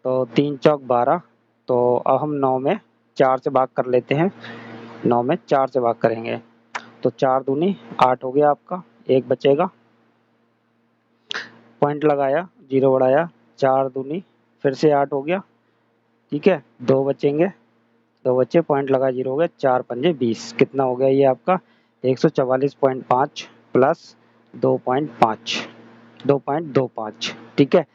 तो 3 चौक 12, तो अब हम 9 में 4 से भाग कर लेते हैं, 9 में 4 से भाग करेंगे तो 4 दूनी 8 हो गया आपका, एक बचेगा, पॉइंट लगाया, जीरो बढ़ाया, 4 दूनी फिर से 8 हो गया, ठीक है। 2 बचेंगे, 2 बचे, पॉइंट लगा, जीरो हो गया, 4 पंजे 20, कितना हो गया ये आपका 144.5 प्लस 2.5, 2.25, ठीक है।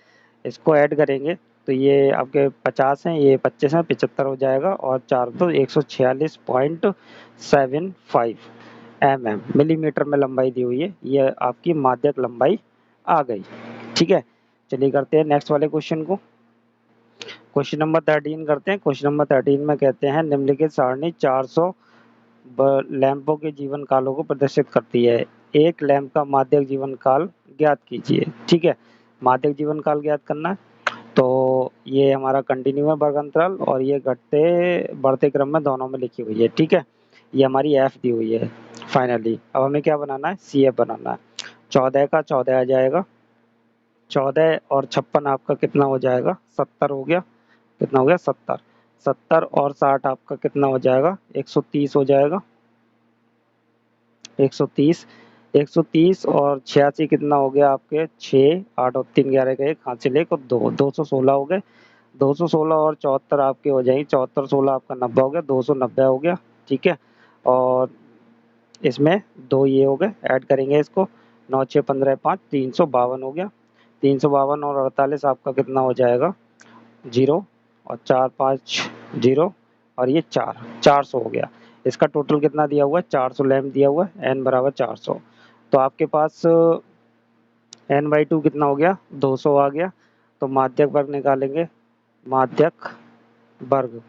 इसको ऐड करेंगे तो ये आपके 50 हैं, ये 25 हैं, 75 हो जाएगा, और 4 तो 146.75 मिलीमीटर में लंबाई दी हुई है, ये आपकी माध्यक लंबाई आ गई, ठीक है। चलिए करते हैं नेक्स्ट वाले क्वेश्चन को। क्वेश्चन नंबर 13 करते हैं। क्वेश्चन नंबर 13 में कहते हैं निम्नलिखित सारणी 400 लैंपों के जीवन कालों को प्रदर्शित करती है, एक लैंप का माध्यक जीवन काल ज्ञात कीजिए, ठीक है। माध्यक जीवन काल ज्ञात करना है तो ये हमारा कंटिन्यू है वर्ग अंतराल, और ये घटते बढ़ते क्रम में दोनों में लिखी हुई है, ठीक है। ये हमारी एफ दी हुई है। फाइनली अब हमें क्या बनाना है, सी एफ बनाना है। 14 का 14 आ जाएगा, 14 और 56 आपका कितना हो जाएगा 70 हो गया, कितना हो गया 70, 70 और 60 आपका कितना हो जाएगा 130 हो जाएगा, 130, 130 और 86 कितना हो गया आपके 6, 8 और 3 11 का 1, हाथ से ले को 2, 216 हो गए, 216 और 74 आपके हो जाएंगे, 74 16 आपका 90 हो गया, 290 हो गया, ठीक है। और इसमें 2 ये हो गए, ऐड करेंगे इसको, 9 6 15 5 352 हो गया, 352 और 48 आपका कितना हो जाएगा 0, और 4 5 0, और ये 4, 400 हो गया। इसका टोटल कितना दिया हुआ है 400 लैम्प दिया हुआ है, n बराबर 400, तो आपके पास n/2 कितना हो गया 200 आ गया। तो माध्यक वर्ग निकालेंगे, माध्यक वर्ग,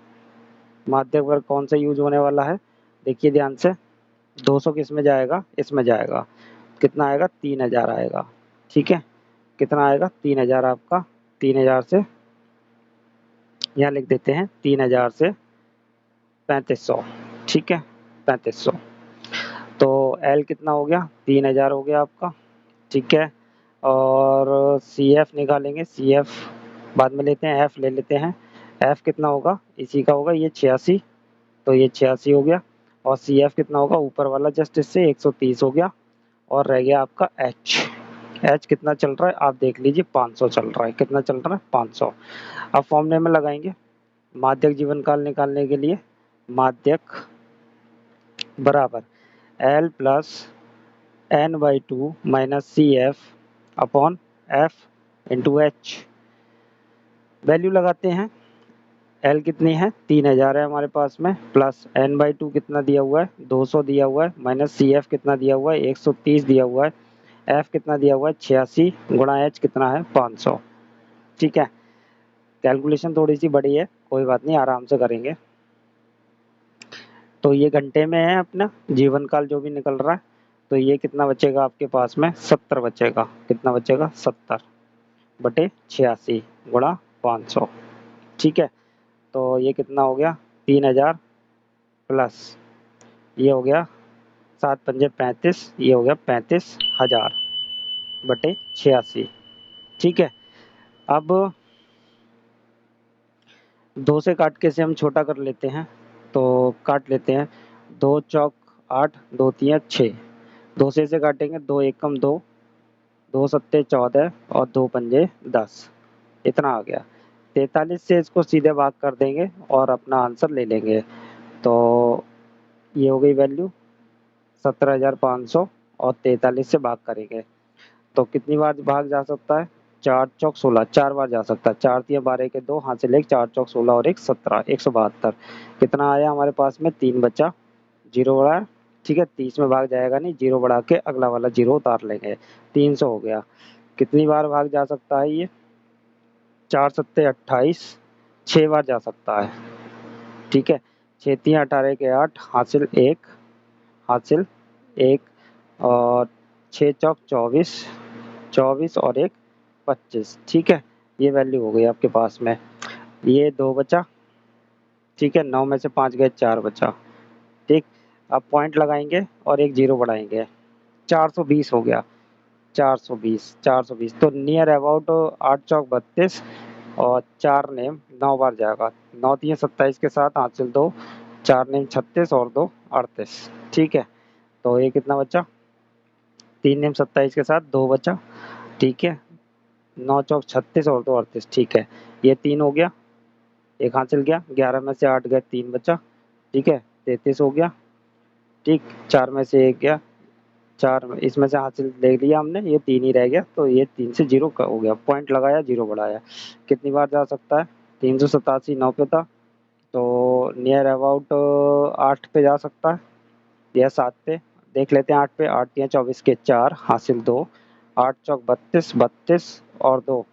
माध्यक वर्ग कौन सा यूज होने वाला है, देखिए ध्यान से, 200 किस में जाएगा, इसमें जाएगा, कितना आएगा 3000 आएगा, ठीक है। कितना आएगा 3000 आपका, 3000 से यहाँ लिख देते हैं 3000 से 3500, ठीक है, 3500, तो एल कितना हो गया 3000 हो गया आपका, ठीक है। और सी एफ निकालेंगे, सी एफ बाद में लेते हैं, एफ ले लेते हैं, एफ कितना होगा इसी का होगा ये 86, तो ये 86 हो गया, और सी एफ कितना होगा ऊपर वाला जस्ट इससे 130 हो गया, और रह गया आपका एच, एच कितना चल रहा है आप देख लीजिए 500 चल रहा है, कितना चल रहा है 500। अब फॉर्मूले में लगाएंगे माध्यक जीवन काल निकालने के लिए, माध्यक बराबर L plus n/2 minus C F upon F into H, value लगाते हैं, एल कितनी है 3000 है हमारे पास में, प्लस n/2 कितना दिया हुआ है 200 दिया हुआ है, माइनस सी एफ कितना दिया हुआ है 130 दिया हुआ है, एफ कितना दिया हुआ है 86 गुणा एच कितना है 500, ठीक है। कैलकुलेशन थोड़ी सी बड़ी है, कोई बात नहीं आराम से करेंगे। तो ये घंटे में है अपना जीवन काल जो भी निकल रहा है, तो ये कितना बचेगा आपके पास में 70 बचेगा, कितना बचेगा 70 बटे 86 गुणा 500, ठीक है। तो ये कितना हो गया 3000 प्लस ये हो गया 7 पंजे 35, ये हो गया 35,000 बटे 86, ठीक है। अब 2 से काट के से हम छोटा कर लेते हैं, तो काट लेते हैं, 2 चौक 8, 2 तियाँ 6, 2 से इसे काटेंगे, 2 एकम 2, 2 सत्ते 14 और 2 पंजे 10, इतना आ गया। 43 से इसको सीधे भाग कर देंगे और अपना आंसर ले लेंगे, तो ये हो गई वैल्यू 17,500, और 43 से भाग करेंगे तो कितनी बार भाग जा सकता है 4 चौक 16, 4 बार जा सकता है, 4 तिया 12 के 2, हाथ से लेके 4 चौक 16 और 1 17, 172, कितना आया हमारे पास में 3 बचा, जीरो बढ़ा, ठीक है। 30 में भाग जाएगा नहीं, जीरो बढ़ा के अगला वाला जीरो उतार लेंगे, 300 हो गया। कितनी बार भाग जा सकता है ये 4 सत्ते 28, 6 बार जा सकता है, ठीक है। 6 3 18 के 8 हासिल 1, हासिल 1 और 6 चौक 24, 24 और 1 25, ठीक है। ये वैल्यू हो गई आपके पास में। ये 2 बचा, ठीक है। 9 में से 5 गए, 4 बचा, ठीक। अब पॉइंट लगाएंगे और एक जीरो बढ़ाएंगे, 420 हो गया। 420, 420 तो नियर अबाउट 8 चौक 32 और 4 नेम 9 बार जाएगा। 9 3 27 के साथ हासिल 2, 4 नेम 36 और 2 38, ठीक है। तो ये कितना बचा, 3 नेम 27 के साथ 2 बचा, ठीक है। 9 चौक 36 और 2 38, ठीक है। ये 3 हो गया, एक हासिल गया। 11 में से 8 गए, 3 बचा, ठीक है। 33 हो गया, ठीक। 4 में से 1 गया, 4 में इसमें से हासिल ले लिया हमने, ये 3 ही रह गया, तो ये 3 से 0 का हो गया। पॉइंट लगाया, 0 बढ़ाया। कितनी बार जा सकता है, 387 9 पे था, तो नियर अबाउट 8 पे जा सकता है या 7 पे। देख लेते हैं 8 पे। 8 या 24 के 4 हासिल 2, 8 चौक 32, 32 और 2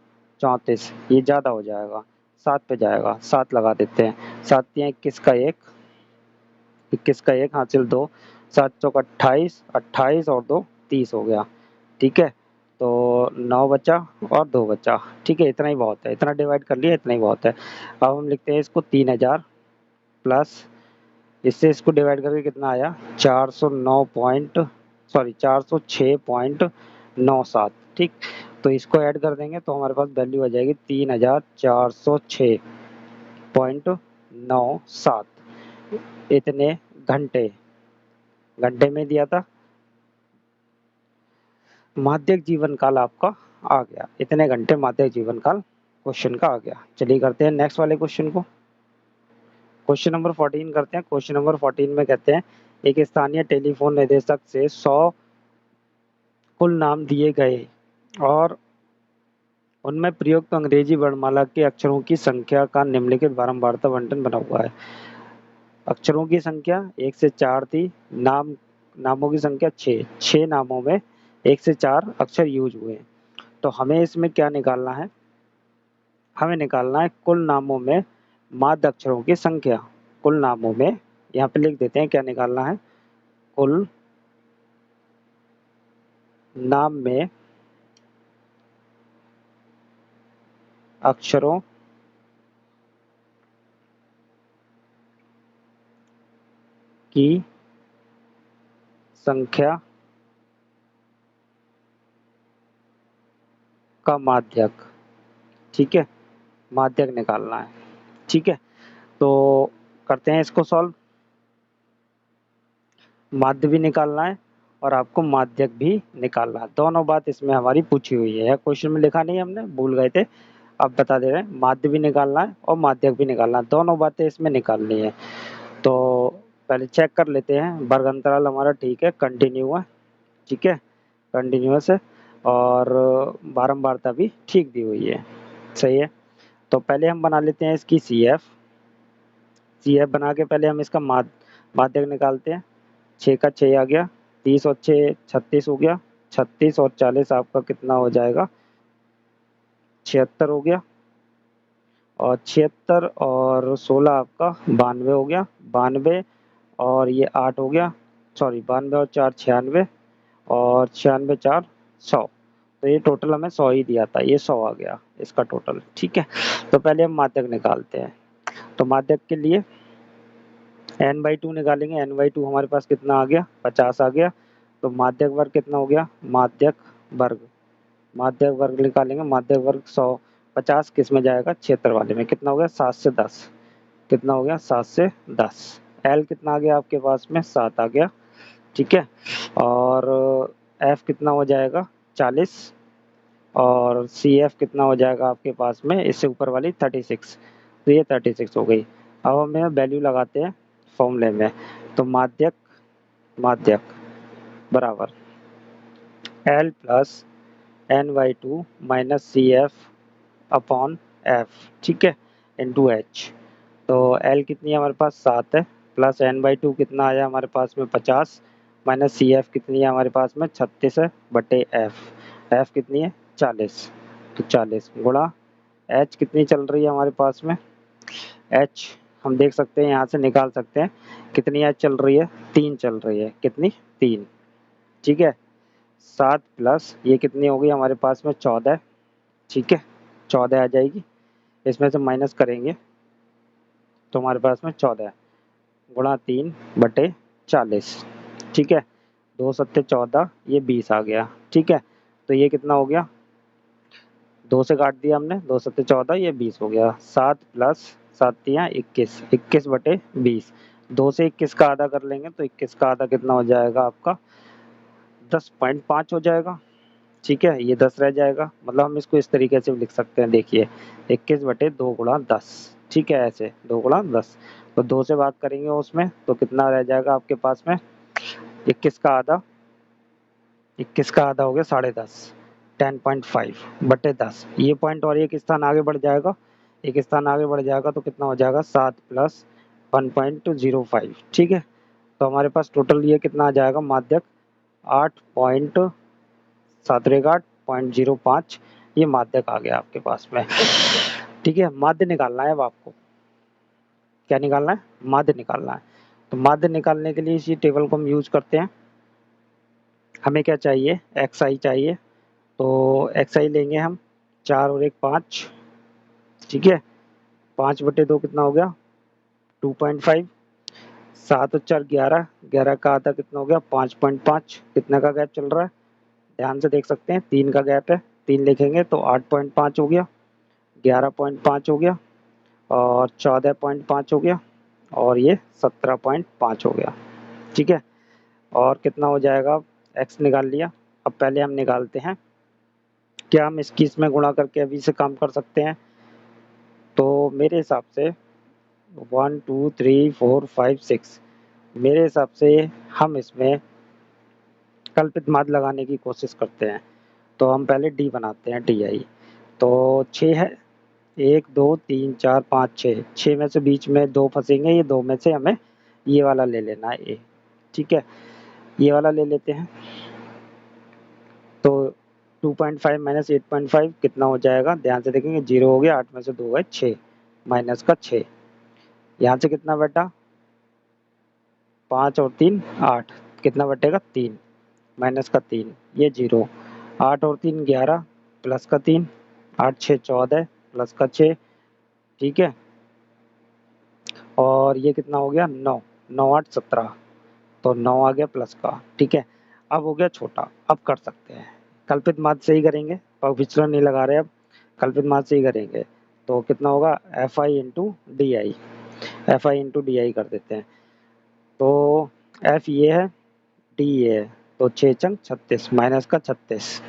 34, ये ज़्यादा हो जाएगा, 7 पे जाएगा, 7 लगा देते हैं। 7 या 21 का 1, 21 का 1 हासिल 2, 7 चौक 28, 28 और 2 30 हो गया, ठीक है। तो 9 बचा और 2 बचा, ठीक है। इतना ही बहुत है, इतना डिवाइड कर लिया, इतना ही बहुत है। अब हम लिखते हैं इसको 3000 प्लस, इससे इसको डिवाइड करके कितना आया, 409 पॉइंट, सॉरी 406.97, ठीक। तो इसको ऐड कर देंगे तो हमारे पास वैल्यू आ जाएगी 3406.97, इतने घंटे, घंटे में दिया था। माध्यक जीवन काल आपका आ गया, इतने घंटे माध्यक जीवन काल क्वेश्चन का आ गया। चलिए करते हैं नेक्स्ट वाले क्वेश्चन को। क्वेश्चन नंबर 14 करते हैं। क्वेश्चन नंबर 14 में कहते हैं एक स्थानीय टेलीफोन निदेशक से 100 कुल नाम दिए गए और उनमें प्रयुक्त अंग्रेजी वर्णमाला के अक्षरों की संख्या का निम्नलिखित बारंबारता बंटन बना हुआ है। अक्षरों की संख्या 1 से 4 थी, नामों की संख्या 6, 6 नामों में 1 से 4 अक्षर यूज हुए। तो हमें इसमें क्या निकालना है, हमें निकालना है कुल नामों में माध्य अक्षरों की संख्या। कुल नामों में, यहाँ पे लिख देते हैं क्या निकालना है, कुल नाम में अक्षरों की संख्या का माध्यक, ठीक है। माध्यक निकालना है, ठीक है। तो करते हैं इसको सॉल्व। माध्य भी निकालना है और आपको माध्यक भी निकालना है, दोनों बात इसमें हमारी पूछी हुई है। क्वेश्चन में लिखा नहीं है, हमने भूल गए थे, अब बता दे रहे हैं। माध्य भी निकालना है और माध्यक भी निकालना है, दोनों बातें इसमें निकालनी है। तो पहले चेक कर लेते हैं, वर्ग अंतराल हमारा ठीक है, कंटिन्यू है, ठीक है, कंटिन्यूअस है, और बारंबारता भी ठीक दी हुई है, सही है। तो पहले हम बना लेते हैं इसकी सी एफ बना के पहले हम इसका माध्यक निकालते हैं। 6 का 6 आ गया, 30 और 6 36 हो गया, 36 और 40 आपका कितना हो जाएगा, 76 हो गया, और 76 और 16 आपका 92 हो गया, 92 और ये 8 हो गया, सॉरी 92 और 4 96 और 96 4 100। तो ये टोटल हमें 100 ही दिया था, ये 100 आ गया इसका टोटल, ठीक है। तो पहले हम माध्यक निकालते हैं। तो माध्यक के लिए n/2 निकालेंगे। n/2 हमारे पास कितना आ गया, 50 आ गया। तो माध्यक वर्ग कितना हो गया, माध्यक वर्ग, माध्यक वर्ग निकालेंगे। माध्यक वर्ग 100, 50 किस में जाएगा, क्षेत्र वाले में। कितना हो गया, 7 से 10, कितना हो गया, 7 से 10। l कितना आ गया आपके पास में, 7 आ गया, ठीक है। और f कितना हो जाएगा, 40, और सी एफ कितना हो जाएगा आपके पास में, इससे ऊपर वाली 36, तो ये 36 हो गई। अब हमें वैल्यू लगाते हैं फॉर्मूले में। तो माध्यक, माध्यक बराबर L plus n/2 minus C F upon F, ठीक है, इंटू एच। तो एल कितनी है हमारे पास, 7 है, प्लस n/2 कितना आया हमारे पास में, 50, माइनस सी एफ कितनी है हमारे पास में, 36 है, बटे एफ, एफ कितनी है, 40, तो 40 गुणा एच कितनी चल रही है हमारे पास में, एच हम देख सकते हैं, यहाँ से निकाल सकते हैं कितनी एच चल रही है, 3 चल रही है, कितनी 3, ठीक है। 7 प्लस ये कितनी होगी हमारे पास में 14, ठीक है, 14 आ जाएगी, इसमें से माइनस करेंगे तो हमारे पास में 14 गुणा 3/40, ठीक है, 2 सत्ते 14, ये 20 आ गया, ठीक है। तो ये कितना हो गया, 2 से काट दिया हमने, 2 सत्ते 14, ये 20 हो गया। 7 प्लस 7 तियाँ 21, 21/20, 2 से 21 का आधा कर लेंगे तो 21 का आधा कितना हो जाएगा आपका 10.5 हो जाएगा, ठीक है, ये 10 रह जाएगा। मतलब हम इसको इस तरीके से भी लिख सकते हैं, देखिए 21/2 गुणा 10, ठीक है, ऐसे 2 गुणा 10, तो 2 से भाग करेंगे उसमें तो कितना रह जाएगा आपके पास में 21 का आधा, 21 का आधा हो गया 10.5, 10.5/10, ये पॉइंट और एक स्थान आगे बढ़ जाएगा, एक स्थान आगे बढ़ जाएगा तो कितना हो जाएगा 7 प्लस 1.05, ठीक है। तो हमारे पास टोटल ये कितना आ जाएगा माध्यक 8.7 ये माध्यक आ गया आपके पास में, ठीक है। माध्य निकालना है अब आपको, क्या निकालना है, माध्य निकालना है। तो माध्य निकालने के लिए इसी टेबल को हम यूज करते हैं। हमें क्या चाहिए, एक्स आई चाहिए, तो एक्स आई लेंगे हम 4 और 1 5, ठीक है, 5/2 कितना हो गया 2.5, 7 और 4 11, 11 का आधा कितना हो गया 5.5, कितने का गैप चल रहा है, ध्यान से देख सकते हैं 3 का गैप है, 3 लिखेंगे तो 8.5 हो गया, 11.5 हो गया और 14.5 हो गया और ये 17.5 हो गया, ठीक है। और कितना हो जाएगा, एक्स निकाल लिया। अब पहले हम निकालते हैं, क्या हम इसकी इसमें गुणा करके अभी से काम कर सकते हैं, तो मेरे हिसाब से 1 2 3 4 5 6, मेरे हिसाब से हम इसमें कल्पित माध्य लगाने की कोशिश करते हैं। तो हम पहले डी बनाते हैं, डी आई, तो 6 है, 1 2 3 4 5 6, 6 में से बीच में 2 फंसेंगे, ये 2 में से हमें ये वाला ले लेना है ए, ठीक है, ये वाला ले लेते हैं। तो 2.5 माइनस 8.5 कितना हो जाएगा, ध्यान से देखेंगे 0 हो गया, 8 में से 2 है 6, माइनस का 6, यहाँ से कितना बटा 5 और 3 8, कितना बटेगा 3, माइनस का 3, ये 0, 8 और 3 11, प्लस का 3, 8 6 14, प्लस का 6, ठीक है, और ये कितना हो गया 9, 9 8 17, तो 9 आ गया प्लस का, ठीक है। अब हो गया छोटा, अब कर सकते हैं कल्पित माध्य से ही करेंगे, पर विचलन नहीं लगा रहे, अब कल्पित माध्य से ही करेंगे। तो कितना होगा F I into D I, F I into D I कर देते हैं। तो एफ ये है, डी ये है, तो 6 चंग 36, माइनस का 36,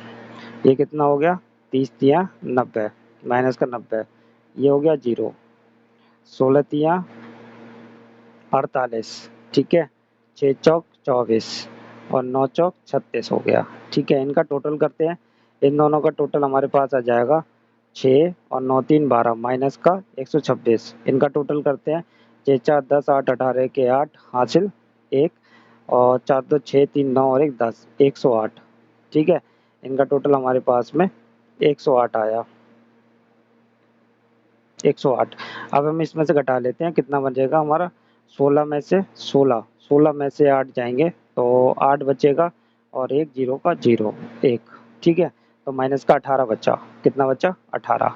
ये कितना हो गया 30 तियाँ 90, माइनस का 90, ये हो गया 0, 16 तियाँ 48, ठीक है, 6 चौक 24 और 9 चौक 36 हो गया, ठीक है। इनका टोटल करते हैं, इन दोनों का टोटल हमारे पास आ जाएगा 6 और 9 3 12, माइनस का 126, इनका टोटल करते हैं 6 4 10 8 18 के 8 हासिल 1 और 4 2 6 3 9 और 1 10, 108, ठीक है। इनका टोटल हमारे पास में 108 आया, 108। अब हम इसमें से घटा लेते हैं, कितना बचेगा हमारा 16 में से 16, 16 में से 8 जाएंगे तो 8 बचेगा और एक 0 का 0 1, ठीक है, तो माइनस का 18 बचा, कितना बचा 18,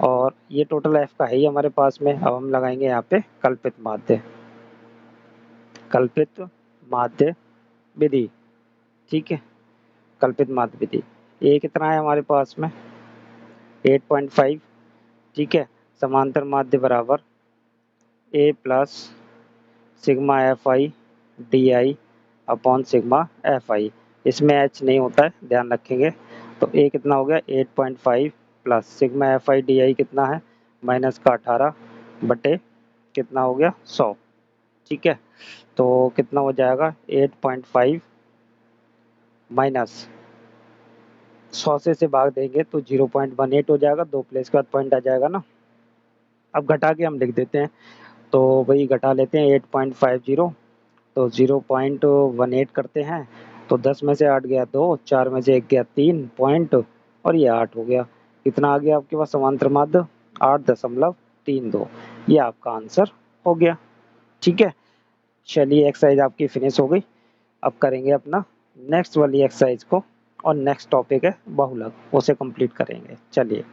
और ये टोटल एफ का है ही हमारे पास में। अब हम लगाएंगे यहाँ पे कल्पित माध्य, कल्पित माध्य विधि, ठीक है, कल्पित माध्य विधि। ये कितना है हमारे पास में 8.5, ठीक है, समांतर माध्य बराबर A plus sigma F I D I upon sigma F I, इसमें एच नहीं होता है, ध्यान रखेंगे। तो ए कितना हो गया 8.5 plus sigma F I D आई कितना है माइनस का 18 बटे कितना हो गया 100, ठीक है। तो कितना हो जाएगा 8.5 माइनस 100 से भाग देंगे तो 0.18 हो जाएगा, 2 प्लेस के बाद पॉइंट आ जाएगा ना। अब घटा के हम लिख देते हैं, तो वही घटा लेते हैं 8.50, तो 0.18 करते हैं, तो 10 में से 8 गया 2, 4 में से 1 गया 3 पॉइंट और ये 8 हो गया, कितना आ गया आपके पास समांतर माध्य 8.32, ये आपका आंसर हो गया। ठीक है, चलिए एक्सरसाइज आपकी फिनिश हो गई। अब करेंगे अपना नेक्स्ट वाली एक्सरसाइज को, और नेक्स्ट टॉपिक है बहुलक, उसे कंप्लीट करेंगे। चलिए।